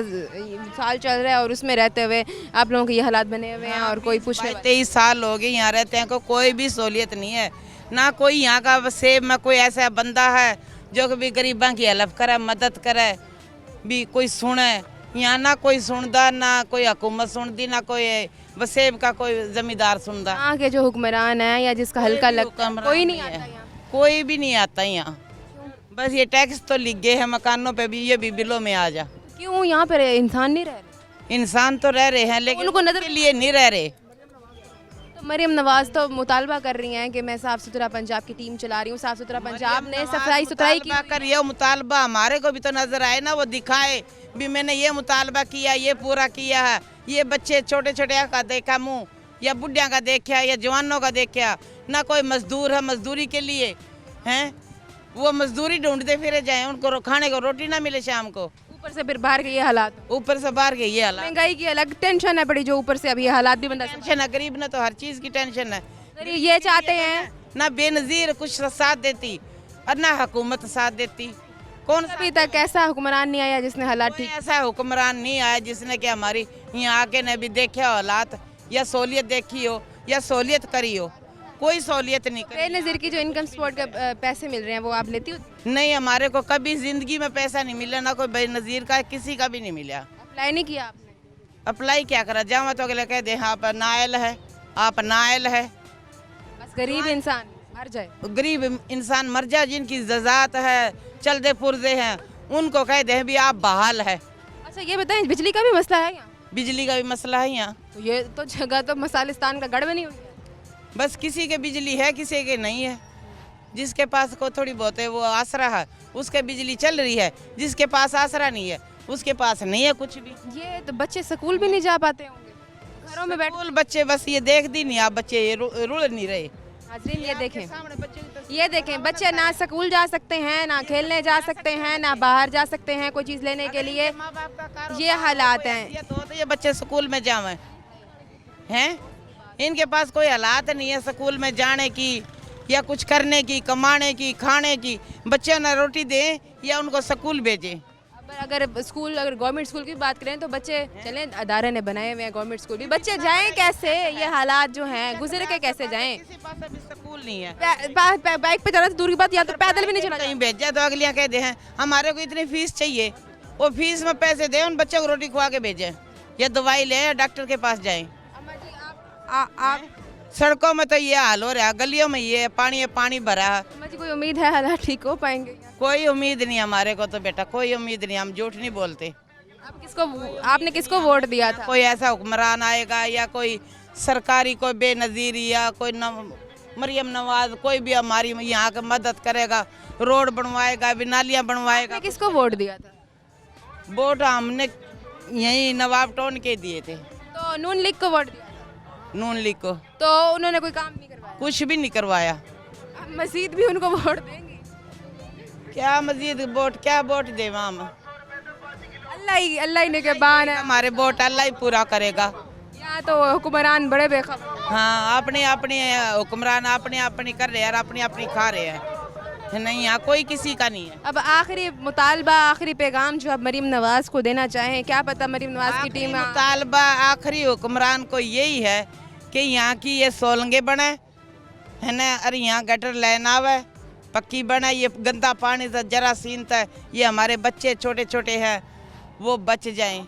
S1: साल चल रहा है और उसमें रहते हुए आप लोगों के ये हालात बने हुए हैं और कोई पूछने
S8: 23 साल हो गए यहाँ रहते हैं, कोई भी सहूलियत नहीं है, ना कोई यहाँ का सेब में कोई ऐसा बंदा है जो भी गरीबों की हेल्प करे, मदद करे, भी कोई सुने। यहाँ ना कोई सुनता, ना कोई हुकूमत सुनती, ना कोई वसेब का कोई जमींदार सुनता।
S1: यहाँ के जो हुक्मरान है या जिसका हल्का लगता है कोई नहीं आता यहाँ।
S8: कोई भी नहीं आता यहाँ, बस ये टैक्स तो लिख गए हैं मकानों पे भी, ये भी बिलों में आ जा।
S1: क्यों यहाँ पर इंसान नहीं रह रहे?
S8: इंसान तो रह रहे हैं लेकिन
S1: उनको नजर
S8: के लिए नहीं रह रहे।
S1: तो मरियम नवाज तो मुतालबा कर रही हैं कि मैं साफ सुथरा पंजाब की टीम चला रही हूँ, साफ सुथरा पंजाब ने सफाई सुथराई की।
S8: कर ये मुतालबा हमारे को भी तो नजर आए ना, वो दिखाए भी मैंने ये मुतालबा किया, ये पूरा किया है। ये बच्चे छोटे छोटे का देखा मुँह, या बुढ़िया का देखा, या जवानों का देखा, ना कोई मजदूर है मजदूरी के लिए हैं, वो मजदूरी ढूंढते फिरे जाए, उनको खाने को रोटी ना मिले शाम को।
S1: ऊपर से फिर बाहर के ये हालात,
S8: ऊपर से बाहर के ये हालात,
S1: महंगाई की अलग टेंशन है बड़ी, जो ऊपर से अभी ये हालात भी बंदा
S8: टेंशन है, गरीब ने तो हर चीज की टेंशन है।
S1: ये चाहते हैं
S8: ना बेनजीर कुछ साथ देती और ना हुकूमत साथ देती। कौन
S1: अभी तक ऐसा हुक्मरान नहीं आया जिसने हालात ठीक।
S8: ऐसा हुक्मरान नहीं आया जिसने कि हमारी यहाँ आके ने भी देखे हो हालात, या सहूलियत देखी हो, या सहूलियत करी हो। कोई सहूलियत नहीं करी।
S1: बेनज़ीर की जो इनकम सपोर्ट के पैसे मिल रहे हैं वो आप लेती हो?
S8: नहीं, हमारे को कभी जिंदगी में पैसा नहीं मिला, ना कोई बेनज़ीर का किसी का भी नहीं मिला।
S1: अप्लाई नहीं किया आपने?
S8: अप्लाई क्या करा, जावा तो अगले कह दे आप नायल है, आप नायल है।
S1: बस गरीब इंसान मर जाए,
S8: गरीब इंसान मर जाए, जिनकी ज़ात है, चलते पुरजे हैं, उनको कह दे भी आप बहाल है।
S1: अच्छा ये बताएं, बिजली का भी मसला है यहाँ?
S8: बिजली का भी मसला है यहाँ।
S1: तो ये तो जगह तो मसालिस्तान का गढ़ बनी हुई है।
S8: बस किसी के बिजली है, किसी के नहीं है। जिसके पास को थोड़ी बहुत है वो आसरा है, उसके बिजली चल रही है। जिसके पास आसरा नहीं है उसके पास नहीं है कुछ भी।
S1: ये तो बच्चे स्कूल भी नहीं जा पाते होंगे, घरों में बैठ।
S8: स्कूल बच्चे बस ये देख दी नहीं आप, बच्चे ये रुल नहीं रहे।
S1: हाजरीन ये देखें बच्चे ना स्कूल जा सकते हैं, ना खेलने जा सकते हैं, ना बाहर जा सकते हैं कोई चीज़ लेने के लिए। ये हालात हैं।
S8: ये तो ये बच्चे स्कूल में जावे हैं, इनके पास कोई हालात नहीं है स्कूल में जाने की, या कुछ करने की, कमाने की, खाने की। बच्चे ना रोटी दें या उनको स्कूल भेजें।
S1: अगर गवर्नमेंट स्कूल की बात करें तो बच्चे चलें, अदारे ने बनाए हुए हैं गवर्नमेंट स्कूल भी, बच्चे जाएं कैसे? ये हालात जो हैं गुजर के कैसे जाएं?
S8: किसी पास अभी स्कूल नहीं है।
S1: बाइक पे चला तो दूर की बात, या तो पैदल भी नहीं चला।
S8: कहीं भेजा तो अगलियाँ कहते हैं हमारे को इतनी फीस चाहिए, वो फीस में पैसे दें, उन बच्चों को रोटी खुआ के भेजें, या दवाई लें, या डॉक्टर के पास जाएं।
S1: आप
S8: सड़कों में तो ये हाल हो रहा है, गलियों में ये पानी भरा है।
S1: मुझे कोई उम्मीद है हालात ठीक हो पाएंगे?
S8: कोई उम्मीद नहीं हमारे को तो बेटा, कोई उम्मीद नहीं, हम झूठ नहीं बोलते।
S1: आपने किसको वोट दिया था?
S8: कोई ऐसा हुक्मरान आएगा या कोई सरकारी कोई बेनज़ीर या कोई मरियम नवाज, कोई भी हमारी यहाँ की मदद करेगा, रोड बनवाएगा, भी नालियाँ बनवाएगा।
S1: किसको वोट दिया था?
S8: वोट हमने यही नवाब टाउन के दिए थे।
S1: तो नून लीग को वोट दिया था?
S8: नून लीग को।
S1: तो उन्होंने कोई काम नहीं करवाया?
S8: कुछ भी नहीं करवाया।
S1: अब मजीद भी उनको वोट देंगे?
S8: क्या मजीद वोट, क्या वोट दे हम?
S1: अल्लाह ही निगहबान है।
S8: हमारे वोट अल्लाह ही पूरा करेगा।
S1: यहाँ तो हुक्मरान बड़े बेखबर।
S8: हाँ, अपने अपने हुक्मरान अपने अपनी कर रहे हैं और अपनी अपनी खा रहे हैं। नहीं, यहाँ कोई किसी का नहीं है।
S1: अब आखिरी मुतालबा, आखिरी पैगाम जो आप मरीम नवाज को देना चाहें, क्या पता मरीम नवाज की टीम।
S8: मुतालबा आखिरी हुक्मरान को यही है कि यहाँ की ये सोलंगे बने है ना, और यहाँ गटर लाइन आवे पक्की बने। ये गंदा पानी से जरासीम है, ये हमारे बच्चे छोटे छोटे हैं वो बच जाएं।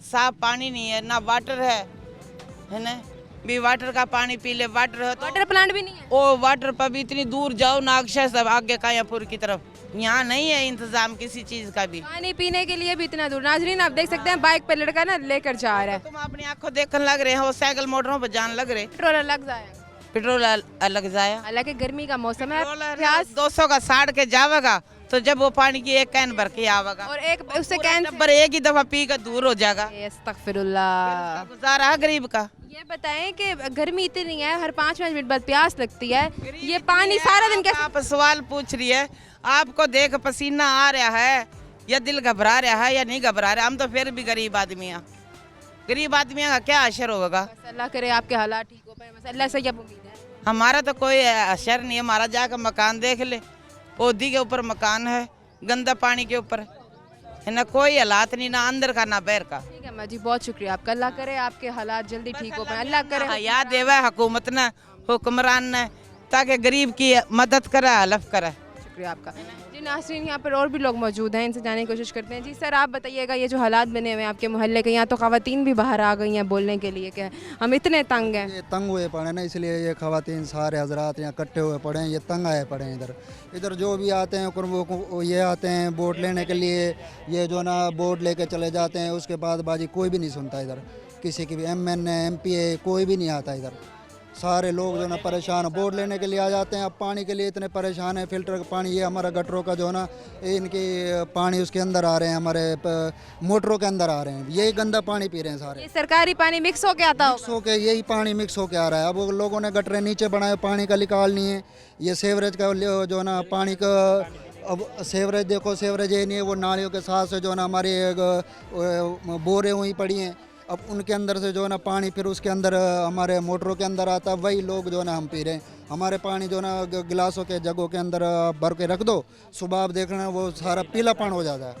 S8: साफ पानी नहीं है, ना वाटर है ना, भी वाटर का पानी पी ले, वाटर है तो
S1: वाटर प्लांट भी नहीं है।
S8: ओ वाटर पर भी इतनी दूर जाओ नागशा सब आगे कायापुर की तरफ, यहाँ नहीं है इंतजाम किसी चीज का भी।
S1: पानी पीने के लिए भी इतना दूर। नाजरीन आप देख सकते हैं बाइक पे लड़का ना लेकर जा रहा है।
S8: तुम अपनी आंखों देखने लग रहे हो, साइकिल मोटरों पर जान लग रहे,
S1: पेट्रोल अलग जाएगा,
S8: पेट्रोल अलग जाया,
S1: हालांकि गर्मी का मौसम है।
S8: पेट्रोल
S1: प्यास
S8: 200 का साड़ के जावेगा तो जब वो पानी की एक कैन भर के आवेगा
S1: और एक उससे कैन
S8: पर एक ही दफा पी कर दूर हो जाएगा।
S1: अस्तगफिरुल्लाह।
S8: गुजारा है गरीब का।
S1: ये बताएं कि गर्मी इतनी है, हर 5 मिनट बाद प्यास लगती है, ये पानी सारा दिन कैसे?
S8: आप सवाल पूछ रही है, आपको देख पसीना आ रहा है या दिल घबरा रहा है या नहीं घबरा रहा, हम तो फिर भी गरीब आदमी हैं। गरीब आदमियों का क्या असर होगा?
S1: बस अल्लाह करे आपके हालात ठीक हो पाए, बस अल्लाह से अब उम्मीद है।
S8: हमारा तो कोई असर नहीं है, हमारा जाकर मकान देख ले, ओदी के ऊपर मकान है, गंदा पानी के ऊपर है ना, कोई हालात नहीं, ना अंदर का ना बाहर का।
S1: ठीक है अम्मा जी, बहुत शुक्रिया आपका। अल्लाह करे आपके हालात जल्दी ठीक हो पाए, अल्लाह करे।
S8: याद देवा हुकूमत ने, हुक्मरान ने, ताकि गरीब की मदद करे, हलफ करे।
S1: शुक्रिया आपका। जी नाज़रीन, यहाँ पर और भी लोग मौजूद हैं, इनसे जाने की कोशिश करते हैं। जी सर, आप बताइएगा ये जो हालात बने हुए हैं आपके मोहल्ले के, यहाँ तो ख़वातीन भी बाहर आ गई हैं बोलने के लिए कि हम इतने तंग हैं।
S3: ये तंग हुए पड़े ना, इसलिए ये ख़वातीन सारे हजरात यहाँ इकट्ठे हुए पड़े हैं, ये तंग आए पड़े हैं। इधर जो भी आते हैं वो ये आते हैं वोट लेने के लिए, ये जो ना वोट लेके चले जाते हैं, उसके बाद बाजी कोई भी नहीं सुनता इधर, किसी की भी MNA MPA कोई भी नहीं आता इधर। सारे लोग जो ना परेशान, वोट लेने के लिए आ जाते हैं, अब पानी के लिए इतने परेशान हैं। फिल्टर का पानी, ये हमारा गटरों का जो ना इनकी पानी उसके अंदर आ रहे हैं, हमारे मोटरों के अंदर आ रहे हैं, यही गंदा पानी पी रहे हैं सारे।
S1: ये सरकारी पानी मिक्स होके आता
S3: मिक्स होके यही पानी मिक्स होके आ रहा है। अब वो लोगों ने गटरे नीचे बनाए, पानी का निकाल नहीं है, ये सेवरेज का जो ना पानी का, अब सेवरेज देखो, सेवरेज ये नहीं है, वो नालियों के साथ से जो ना हमारी बोरें हुई पड़ी हैं, अब उनके अंदर से जो ना पानी फिर उसके अंदर हमारे मोटरों के अंदर आता है, वही लोग जो ना हम पी रहे हैं। हमारे पानी जो ना गिलासों के जगों के अंदर भर के रख दो, सुबह आप देखना वो सारा पीलापन हो जाता है।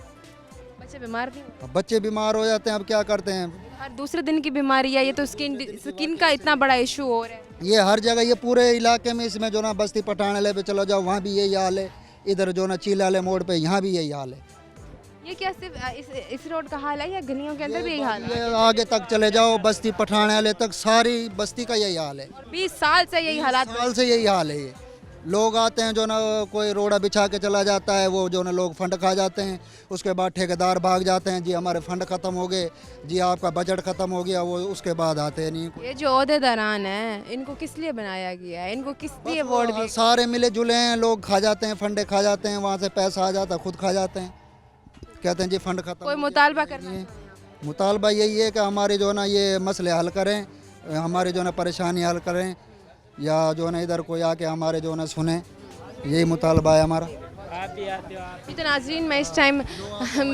S1: बच्चे बीमार नहीं?
S3: अब बच्चे बीमार हो जाते हैं, अब क्या करते हैं?
S1: हर दूसरे दिन की बीमारी है ये, तो स्किन का इतना बड़ा इशू हो रहा है।
S3: ये हर जगह, ये पूरे इलाके में, इसमें जो ना बस्ती पठान पे चलो जाओ, वहाँ भी यही हाल है, इधर जो ना चीला वाले मोड़ पे यहाँ भी यही हाल है।
S1: ये क्या सिर्फ इस रोड का हाल है या गलियों के अंदर भी यही हाल है?
S3: ये आगे तक चले जाओ, बस्ती पठान वाले तक, सारी बस्ती का यही हाल है।
S1: 20 साल से यही हालात।
S3: साल से यही हाल है। ये लोग आते हैं जो ना, कोई रोड़ा बिछा के चला जाता है, वो जो ना लोग फंड खा जाते हैं, उसके बाद ठेकेदार भाग जाते हैं, जी हमारे फंड ख़त्म हो गए, जी आपका बजट ख़त्म हो गया, वो उसके बाद आते नहीं।
S1: ये जो ओहदेदारान हैं, इनको किस लिए बनाया गया है, इनको किस लिए वोट दिए?
S3: सारे मिले जुले हैं, लोग खा जाते हैं, फंडे खा जाते हैं, वहाँ से पैसा आ जाता है, खुद खा जाते हैं, कहते हैं जी फंड खत्म।
S1: कोई मुतालबा करना है?
S3: मुतालबा यही है कि हमारे जो ना ये मसले हल करें, हमारे जो ना परेशानी हल करें, या जो ना इधर कोई आके हमारे जो ना सुने, यही मुतालबा है हमारा।
S1: तो नाज़रीन, मैं इस टाइम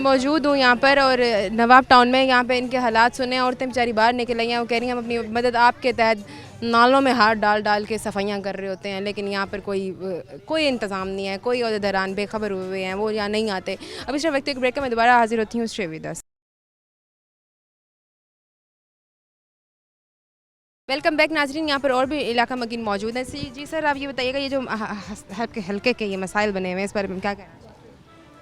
S1: मौजूद हूँ यहाँ पर और नवाब टाउन में, यहाँ पे इनके हालात सुने। औरतें बेचारी बाहर निकल आई हैं, वो कह रही हैं हम अपनी मदद आपके तहत नालों में हाथ डाल डाल के सफाइयाँ कर रहे होते हैं, लेकिन यहाँ पर कोई इंतज़ाम नहीं है, कोई ओहदेदारान बेखबर हुए हैं, वो यहाँ नहीं आते। अब इस वक्त एक ब्रेक में दोबारा हाजिर होती हूँ श्रीविदा। वेलकम बैक नाजरीन, यहाँ पर और भी इलाका मकीन मौजूद है। जी सर, आप ये बताइएगा ये जो हल्के के ये मसाइल बने हुए हैं, इस बारे में क्या कहना चाहिए?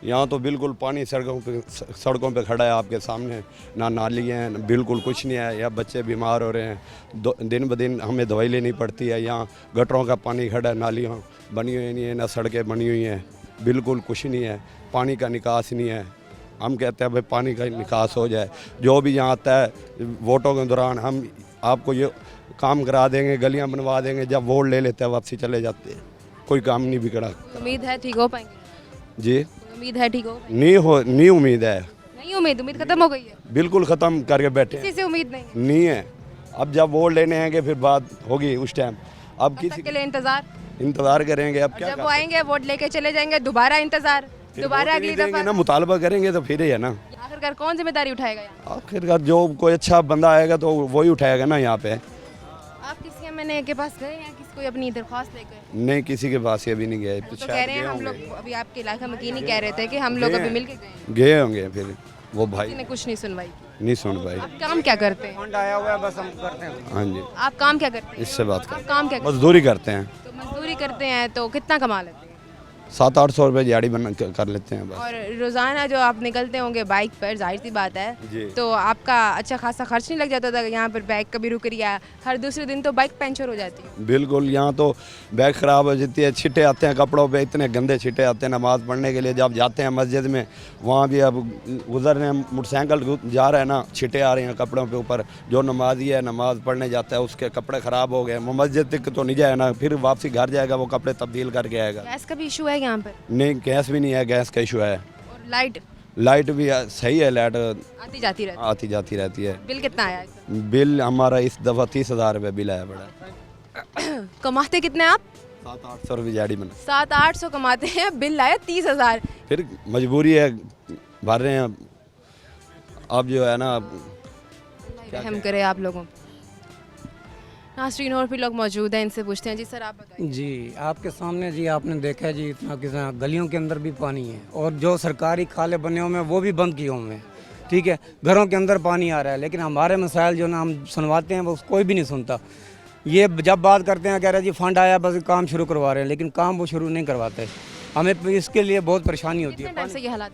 S9: यहाँ तो बिल्कुल पानी सड़कों पे खड़ा है आपके सामने, ना नाली है, बिल्कुल कुछ नहीं है। यहाँ बच्चे बीमार हो रहे हैं, दिन ब दिन हमें दवाई लेनी पड़ती है। यहाँ गटरों का पानी खड़ा है, नालियाँ बनी हुई नहीं है, ना सड़कें बनी हुई हैं, बिल्कुल कुछ नहीं है, पानी का निकास नहीं है। हम कहते हैं भाई पानी का निकास हो जाए। जो भी यहाँ आता है वोटों के दौरान हम आपको ये काम करा देंगे, गलियाँ बनवा देंगे, जब वोट ले लेते हैं वापसी चले जाते हैं, कोई काम नहीं बिगड़ा।
S1: उम्मीद है ठीक हो पाएंगे?
S9: जी
S1: उम्मीद है ठीक हो?
S9: नहीं उम्मीद है,
S1: नहीं उम्मीद खत्म हो गई है,
S9: बिल्कुल ख़त्म करके बैठे
S1: किसी से उम्मीद
S9: नहीं है। अब जब वोट लेने आएंगे फिर बात होगी उस टाइम, अब किसी
S1: के लिए
S9: इंतज़ार करेंगे। अब क्या
S1: जब वो आएंगे वोट लेके चले जाएंगे, दोबारा इंतजार, दोबारा अगली दफा
S9: ना मुतालबा करेंगे तो फिर ही है ना।
S1: आखिरकार कौन जिम्मेदारी उठाएगा?
S9: आखिरकार जो कोई अच्छा बंदा आएगा तो वही उठाएगा ना। यहाँ पे
S1: आप किसी MNA के पास गए हैं, किसी कोई अपनी दरख्वास्त लेकर?
S9: नहीं, किसी के पास ये भी नहीं गए।
S1: तो कह रहे हैं हम लोग, अभी आपके इलाका मकीन ही कह रहे थे कि हम लोग अभी मिल के
S9: गए होंगे, फिर वो भाई
S1: ने कुछ नहीं सुनवाई,
S9: नहीं सुन पाई।
S1: आप काम क्या करते हैं?
S2: फंड आया हुआ है, बस हम करते हैं।
S9: हाँ जी,
S1: आप काम क्या करते हैं?
S9: इससे बात
S1: आप
S9: कर,
S1: काम क्या करते
S9: मजदूरी करते हैं।
S1: हैं? तो मजदूरी करते हैं तो कितना कमा लेते हैं?
S9: 700-800 रुपये दिहाड़ी बना कर लेते हैं बस।
S1: और रोज़ाना जो आप निकलते होंगे बाइक पर, जाहिर सी बात है,
S9: जी।
S1: तो आपका अच्छा खासा खर्च नहीं लग जाता था? यहाँ पर बाइक कभी रुक रही है, हर दूसरे दिन तो बाइक पंचर हो जाती है।
S9: बिल्कुल, यहाँ तो बैग ख़राब हो जाती है, छिटे आते हैं कपड़ों पे, इतने गंदे छिटे आते हैं। नमाज़ पढ़ने के लिए जब जाते हैं मस्जिद में, वहाँ भी अब गुजर रहे हैं, मोटरसाइकिल जा रहे हैं ना, छिटे आ रहे हैं कपड़ों पे ऊपर। जो नमाजी है नमाज़ पढ़ने जाता है उसके कपड़े ख़राब हो गए, वो मस्जिद तक तो नहीं जाएगा ना, फिर वापसी घर जाएगा वो कपड़े तब्दील करके आएगा।
S1: गैस का भी इशू है यहाँ पर?
S9: नहीं, गैस भी नहीं है, गैस का इशू है।
S1: और लाइट
S9: भी सही है, लाइट
S1: आती जाती
S9: रहती है।
S1: बिल कितना आया इसका?
S9: बिल हमारा इस दफ़ा 30,000 रुपये बिल आया बड़ा।
S1: कमाते कितने आप?
S9: 700-800 रुपये दिहाड़ी बना।
S1: 700-800 कमाते हैं, बिल आया 30,000।
S9: फिर मजबूरी है, भर रहे हैं। अब जो है ना,
S1: रहम करे आप लोगों। नाज़रीन और भी लोग मौजूद हैं, इनसे पूछते हैं। जी सर, आप बताइए।
S10: जी, आपके सामने जी आपने देखा है जी, इतना कितना गलियों के अंदर भी पानी है, और जो सरकारी खाले बने हुए हैं वो भी बंद किए हुए हैं। ठीक है, घरों के अंदर पानी आ रहा है, लेकिन हमारे मसाइल जो ना हम सुनवाते हैं वो कोई भी नहीं सुनता। ये जब बात करते हैं कह रहे हैं जी फंड आया बस काम शुरू करवा रहे हैं, लेकिन काम वो शुरू नहीं करवाते। हमें इसके लिए बहुत परेशानी होती है।
S1: ये हालात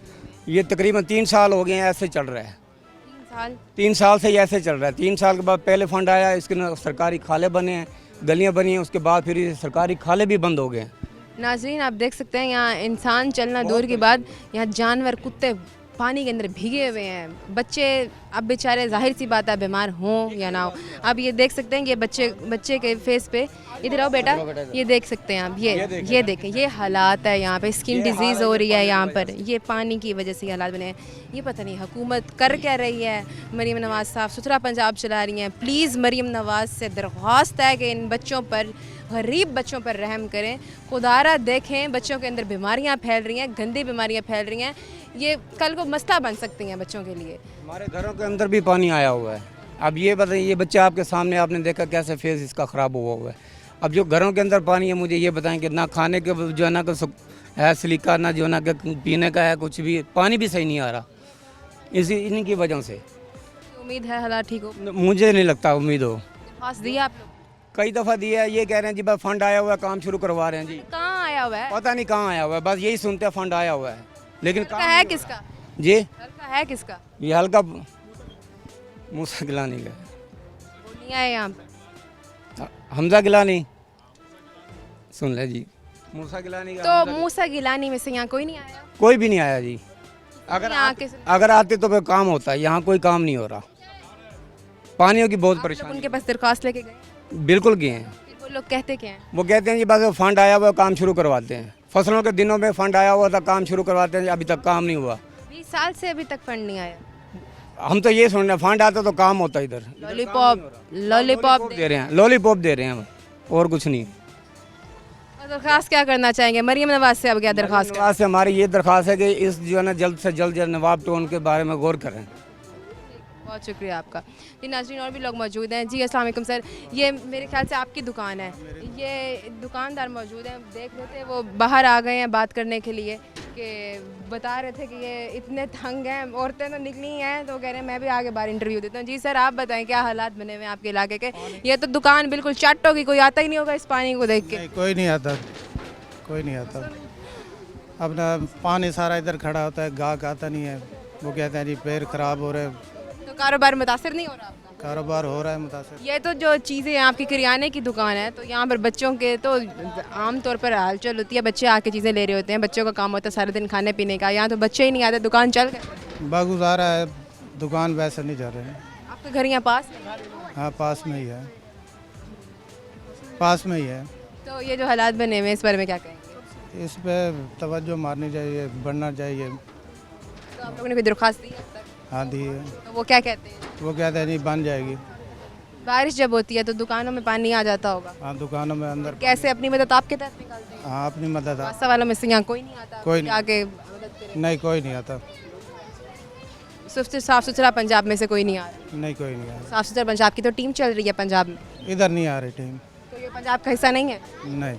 S10: ये तकरीबन 3 साल हो गए हैं ऐसे चल रहा है। 3 साल से ही ऐसे चल रहा है। 3 साल के बाद पहले फंड आया, इसके सरकारी खाले बने हैं, गलियां बनी हैं, उसके बाद फिर सरकारी खाले भी बंद हो गए हैं।
S1: नाज़रीन आप देख सकते हैं यहाँ इंसान चलना दूर की बात, यहाँ जानवर कुत्ते पानी के अंदर भीगे हुए हैं। बच्चे अब बेचारे जाहिर सी बात है बीमार हों या ना हो। अब ये देख सकते हैं ये बच्चे के फेस पे, इधर आओ बेटा, ये देख सकते हैं आप, ये देखें, ये हालात है यहाँ पे। स्किन डिजीज़ हो रही है यहाँ पर, ये पानी की वजह से हालात बने हैं। ये पता नहीं हुकूमत कर क्या रही है। मरीम नवाज़ साफ़ सुथरा पंजाब चला रही हैं। प्लीज़ मरीम नवाज़ से दरख्वास्त है कि इन बच्चों पर, गरीब बच्चों पर रहम करें। खुदारा देखें, बच्चों के अंदर बीमारियाँ फैल रही हैं, गंदी बीमारियाँ फैल रही हैं। ये कल को मसला बन सकती हैं बच्चों के लिए।
S10: हमारे घरों के अंदर भी पानी आया हुआ है। अब ये बताइए, ये बच्चा आपके सामने आपने देखा कैसे फेस इसका ख़राब हुआ है। अब जो घरों के अंदर पानी है, मुझे ये बताएं कि ना खाने के जो है ना है सलीका, ना जो ना पीने का है, कुछ भी पानी भी सही नहीं आ रहा, इन्हीं की वजह से।
S1: उम्मीद है हालात ठीक हो?
S10: मुझे नहीं लगता उम्मीद हो।
S1: खास दिया आप लोग?
S10: कई दफ़ा दिया है, ये कह रहे हैं जी बस फंड आया हुआ है, काम शुरू करवा रहे हैं जी।
S1: कहाँ आया हुआ है?
S10: पता नहीं कहाँ आया हुआ है, बस यही सुनते हैं फंड आया हुआ है, लेकिन
S1: हल्का है किसका?
S10: जी
S1: हल्का है किसका?
S10: ये हल्का मूसा गिलानी का
S1: नहीं आया यहाँ पर।
S10: हमजा गिलानी सुन ले जी, मूसा गिलानी का।
S1: तो मूसा गिलानी में से यहाँ कोई नहीं आया?
S10: कोई भी नहीं आया जी। अगर आते तो फिर काम होता है, यहाँ कोई काम नहीं हो रहा। पानियों की बहुत परेशानी।
S1: उनके पास दरख्वास्त लेके गए?
S10: बिल्कुल गए हैं।
S1: फिर वो लोग कहते क्या हैं?
S10: वो कहते हैं जी बस फंड आया हुआ, काम शुरू करवाते हैं। फसलों के दिनों में फंड आया हुआ था, काम शुरू करवाते हैं, अभी तक काम नहीं हुआ।
S1: 20 साल से अभी तक फंड नहीं आया।
S10: हम तो ये सुन रहे हैं फंड आता तो काम होता इधर।
S1: लॉलीपॉप
S10: दे रहे हैं, लॉलीपॉप दे रहे हैं, और कुछ नहीं।
S1: दरख्वास्त क्या करना चाहेंगे मरीम नवाज से? अब क्या दरख्वास्त
S10: नवाज से हमारी ये दरख्वास्त है कि इस जो है ना जल्द से जल्द नवाब टाउन के बारे में गौर करें।
S1: बहुत शुक्रिया आपका। जी नाज़रीन और भी लोग मौजूद हैं। जी अस्सलाम वालेकुम सर, ये मेरे ख्याल से आपकी दुकान है। ये दुकानदार मौजूद हैं, देख रहे थे वो बाहर आ गए हैं बात करने के लिए, कि बता रहे थे कि ये इतने तंग हैं, औरतें तो निकली हैं, तो कह रहे हैं मैं भी आगे बाहर इंटरव्यू देता हूँ। जी सर आप बताएं क्या हालात बने हुए हैं आपके इलाके के? ये तो दुकान बिल्कुल चट होगी, कोई आता ही नहीं होगा इस पानी को देख के।
S3: कोई नहीं आता, कोई नहीं आता। अपना पानी सारा इधर खड़ा होता है, गाहक आता नहीं है। वो कहते हैं जी पैर ख़राब हो रहे हैं।
S1: तो कारोबार मुतासिर नहीं हो रहा आपका?
S3: कारोबार हो रहा है मुतासिर।
S1: ये तो जो चीज़ें आपकी किराने की दुकान है, तो यहाँ पर बच्चों के तो आम तौर पर हलचल होती है, बच्चे आके चीज़ें ले रहे होते हैं, बच्चों का काम होता है सारा दिन खाने पीने का। यहाँ तो बच्चे ही नहीं आते, दुकान चल गए,
S3: बागुजारा है, दुकान वैसे नहीं चल रही है।
S1: आपका घर यहाँ पास?
S3: हाँ पास में ही है, पास में ही है।
S1: तो ये जो हालात बने हुए हैं इस बारे में क्या कहेंगे?
S3: इस पर तवज्जो मारनी चाहिए, बढ़ना चाहिए।
S1: तो आप लोगों ने कोई दरख्वास्त दी है अब तक?
S3: हाँ दी है।
S1: तो वो क्या कहते हैं?
S3: वो कहते हैं नहीं बन जाएगी।
S1: बारिश जब होती है तो दुकानों में पानी आ जाता होगा।
S3: हाँ दुकानों में अंदर।
S1: कैसे अपनी मदद आपके तहत निकालते हैं?
S3: हाँ अपनी मदद।
S1: रास्ता वालों में से यहाँ कोई नहीं आता?
S3: कोई नहीं।
S1: आके मदद करे?
S3: नहीं कोई नहीं आता।
S1: साफ सुथरा पंजाब में से कोई नहीं आ रहा?
S3: नहीं कोई नहीं आ रहा।
S1: साफ सुथरा पंजाब की तो टीम चल रही है पंजाब में।
S3: इधर नहीं आ रही टीम।
S1: तो ये पंजाब का हिस्सा नहीं है?
S3: नहीं।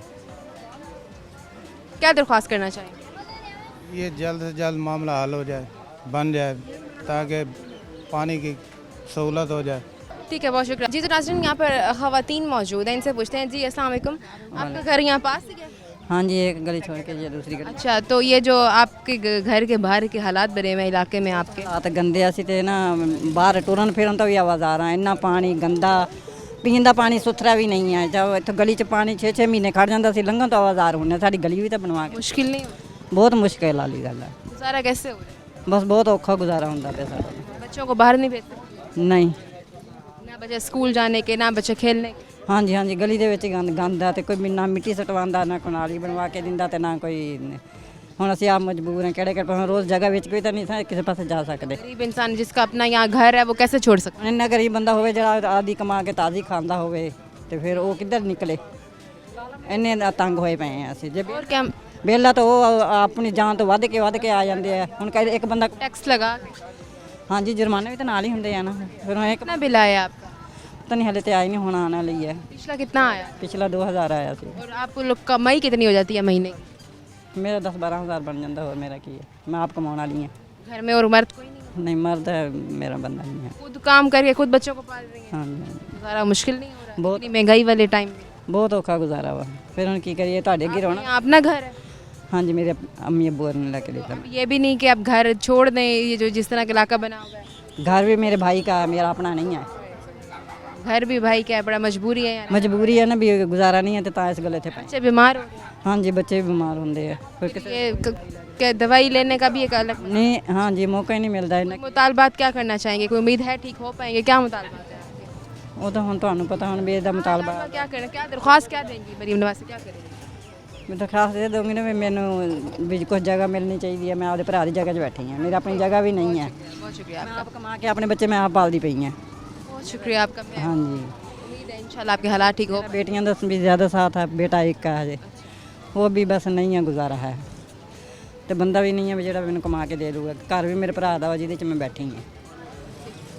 S1: क्या दरख्वास्त करना चाहेंगे?
S3: ये जल्द से जल्द मामला हल हो जाए, बन जाए, ताकि पानी की सहूलत हो जाए।
S1: ठीक है, बहुत शुक्रिया। जी तो नाज़रीन यहाँ पर ख़वातीन मौजूद हैं, इनसे पूछते हैं। जी अस्सलाम वालेकुम, आपका घर यहाँ पास ही है?
S11: हाँ जी, एक गली छोड़ के ये दूसरी गली।
S1: अच्छा, तो ये जो आपके घर के बाहर के हालात बने हुए हैं इलाके में आपके,
S11: हालात गंदे ਅਸੀਂ ਤੇ ਨਾ ਬਾਹਰ ਟੁਰਨ ਫਿਰਨ ਤੋਂ ਵੀ ਆਵਾਜ਼ ਆ ਰਹਾ ਇੰਨਾ ਪਾਣੀ ਗੰਦਾ ਪੀਣ ਦਾ ਪਾਣੀ ਸੁਥਰਾ ਵੀ ਨਹੀਂ ਹੈ। ਜਦ ਇੱਥੇ ਗਲੀ 'ਚ ਪਾਣੀ 6-6 ਮਹੀਨੇ ਖੜ ਜਾਂਦਾ ਸੀ ਲੰਘਣ ਤੋਂ ਆਵਾਜ਼ਾਰ ਹੁੰਦੇ ਸਾਡੀ ਗਲੀ ਵੀ ਤਾਂ ਬਣਵਾ ਕੇ
S1: मुश्किल नहीं हो
S11: ਬਹੁਤ ਮੁਸ਼ਕਿਲ ਵਾਲੀ ਗੱਲ ਹੈ।
S1: गुजारा कैसे हो रहा
S11: ਬਸ ਬਹੁਤ ਔਖਾ ਗੁਜ਼ਾਰਾ ਹੁੰਦਾ ਪਿਆ ਸਾਡਾ।
S1: है? बच्चों को बाहर नहीं भेज सकते,
S11: ਨਹੀਂ
S1: ना बच्चे स्कूल जाने के, ना बच्चे खेलने के।
S11: ਹਾਂਜੀ ਹਾਂਜੀ ਗਲੀ ਦੇ ਵਿੱਚ ਗੰਦ ਆ ਤੇ ਕੋਈ ਨਾ ਮਿੱਟੀ ਸਟਵਾਉਂਦਾ ਨਾ ਕੋਈ ਨਾਲੀ ਬਣਵਾ ਕੇ ਦਿੰਦਾ ਤੇ ਨਾ ਕੋਈ ਹੁਣ ਅਸੀਂ ਆਪ ਮਜਬੂਰ ਹਾਂ ਕਿਹੜੇ ਕਿਹੜੇ ਰੋਜ਼ ਜਗ੍ਹਾ ਵਿੱਚ ਕੋਈ ਤਾਂ ਨਹੀਂ ਕਿਸੇ ਪਾਸੇ ਜਾ ਸਕਦੇ।
S1: गरीब इंसान जिसका अपना यहाँ घर है वो कैसे छोड़ सकता
S11: ਇੰਨਾ ਗਰੀਬ ਬੰਦਾ ਹੋਵੇ ਜਿਹੜਾ ਆਦੀ ਕਮਾ ਕੇ ਤਾਜ਼ੀ ਖਾਂਦਾ ਹੋਵੇ ਤੇ ਫਿਰ ਉਹ ਕਿੱਧਰ ਨਿਕਲੇ ਇੰਨੇ ਤੰਗ ਹੋਏ ਪਏ ਆ ਅਸੀਂ। ਜੇ
S1: है? और क्या
S11: ਵਿਹਲਾ ਤਾਂ ਉਹ ਆਪਣੀ ਜਾਨ ਤੋਂ ਵੱਧ ਕੇ ਆ ਜਾਂਦੇ ਆ। ਹੁਣ ਕਹਿੰਦੇ ਇੱਕ ਬੰਦਾ
S1: टैक्स लगा के?
S11: ਹਾਂਜੀ ਜੁਰਮਾਨੇ ਵੀ ਤਾਂ ਨਾਲ ਹੀ ਹੁੰਦੇ ਆ ਨਾ। ਫਿਰ ਹੁਣ ਇੱਕ
S1: कितना बिल आया आपका?
S11: ਪਤਾ ਨਹੀਂ ਹਲੇ ਤੇ ਆਈ ਨਹੀਂ ਹੁਣ ਆਉਣ ਵਾਲੀ ਹੈ।
S1: पिछला कितना आया?
S11: ਪਿਛਲਾ 2000 ਆਇਆ ਸੀ।
S1: और आपको लोग कमाई कितनी हो जाती है महीने की?
S11: ਮੇਰਾ 10-12 ਹਜ਼ਾਰ ਬਣ ਜਾਂਦਾ ਹੋਰ ਮੇਰਾ ਕੀ ਹੈ। ਮੈਂ ਆਪ ਕਮਾਉਣ ਵਾਲੀ ਹਾਂ।
S1: घर में और मर्द कोई नहीं?
S11: ਨਹੀਂ ਮਰਦ ਹੈ ਮੇਰਾ ਬੰਦਾ ਨਹੀਂ ਹੈ।
S1: खुद काम करके खुद बच्चों को पाल रही है,
S11: ਹਾਂਜੀ
S1: गुजारा मुश्किल नहीं हो रहा है
S11: बहुत।
S1: इतनी महंगाई वाले टाइम में?
S11: ਬਹੁਤ ਔਖਾ ਗੁਜ਼ਾਰਾ ਵਾ। ਫਿਰ ਹੁਣ ਕੀ ਕਰੀਏ ਤੁਹਾਡੇ ਅੱਗੇ ਰੋਣਾ।
S1: यहाँ अपना घर है?
S11: ਹਾਂਜੀ ਮੇਰੇ ਅੰਮੀ ਅੱਬੂ ਨੇ ਲੈ ਕੇ ਦਿੱਤਾ।
S1: अब ये भी नहीं कि आप घर छोड़ दें, ये जो जिस तरह का इलाका बना हुआ है।
S11: घर भी मेरे भाई का है, मेरा अपना नहीं है।
S1: घर भी भाई का है, बड़ा मजबूरी है यार।
S11: मजबूरी है ना भी गुजारा नहीं है तो तां इस गले थे पाए।
S1: बच्चे बीमार हो रहे
S11: हाँ जी बच्चे भी बीमार होंगे है फिर किसी
S1: हैं, ये क्या दवाई लेने का भी एक अलग
S11: नहीं। हाँ जी मौका ही नहीं मिलता है।
S1: मुतालबात क्या करना चाहेंगे? कोई उम्मीद है ठीक हो पाएंगे? क्या मुतालबात है आपके?
S11: वो तो हम तो पता हम भी ਇਹਦਾ ਮੁਤਾਲਬਾ
S1: क्या करना, क्या दरख्वास्त क्या देंगी मरीम नवाज से, क्या करेंगे?
S11: मैं दरखास्त दे दूँगी ना भी मैनू भी कुछ जगह मिलनी चाहिए। मैं आपके भरा की जगह 'ਚ बैठी हाँ, मेरी अपनी जगह भी नहीं है।
S1: बहुत शुक्रिया
S11: मैं
S1: आपका,
S11: आप कमा के अपने बच्चे मैं आप पालती पई हैं।
S1: बहुत शुक्रिया आपका। मैं
S11: हाँ जी
S1: उम्मीद है इंशाल्लाह आपके हालात ठीक हो।
S11: बेटियां तो भी ज़्यादा साथ है, बेटा एक का है वो भी बस नहीं है गुजारा है तो बंदा भी नहीं है भी जो मैंने कमा के दे दूँगा। घर भी मेरे भरा दा जिहदे 'ਚ मैं बैठी हाँ।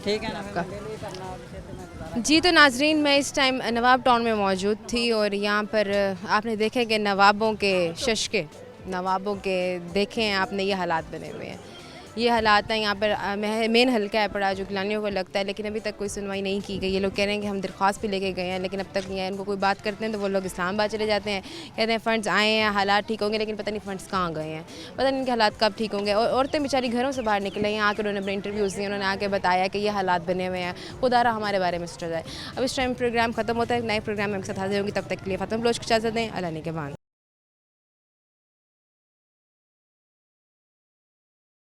S11: ठीक है ना आपका।
S1: जी तो नाजरीन, मैं इस टाइम नवाब टाउन में मौजूद थी और यहाँ पर आपने देखे कि नवाबों के शशके, नवाबों के देखे हैं आपने ये हालात बने हुए हैं। ये हालात हैं यहाँ पर। मेन हल्का है पड़ा जो गिलानियों को लगता है, लेकिन अभी तक कोई सुनवाई नहीं की गई। ये लोग कह रहे हैं कि हम दरख्वास्त भी लेके गए हैं लेकिन अब तक नहीं है। इनको कोई बात करते हैं तो वो लोग इस्लामाबाद चले जाते हैं, कहते हैं फ़ंड्स आए हैं, हालात ठीक होंगे, लेकिन पता नहीं फ़ंड्स कहाँ गए हैं, पता नहीं इनके हालात कब ठीक होंगे। और औरतें बेचारी घरों से बाहर निकले, यहाँ आकर उन्होंने अपने इंटरव्यूज़ दिए, उन्होंने आके बताया कि ये हालात बने हुए हैं, खुदारा हमारे बारे में सोचा जाए। अब इस टाइम प्रोग्राम ख़त्म होता है, नए प्रोग्राम में आपके साथ हाजिर होंगी, तब तक के लिए फ़ातिमा बलोच को इजाज़त दें। अल्लाह ने के बाद।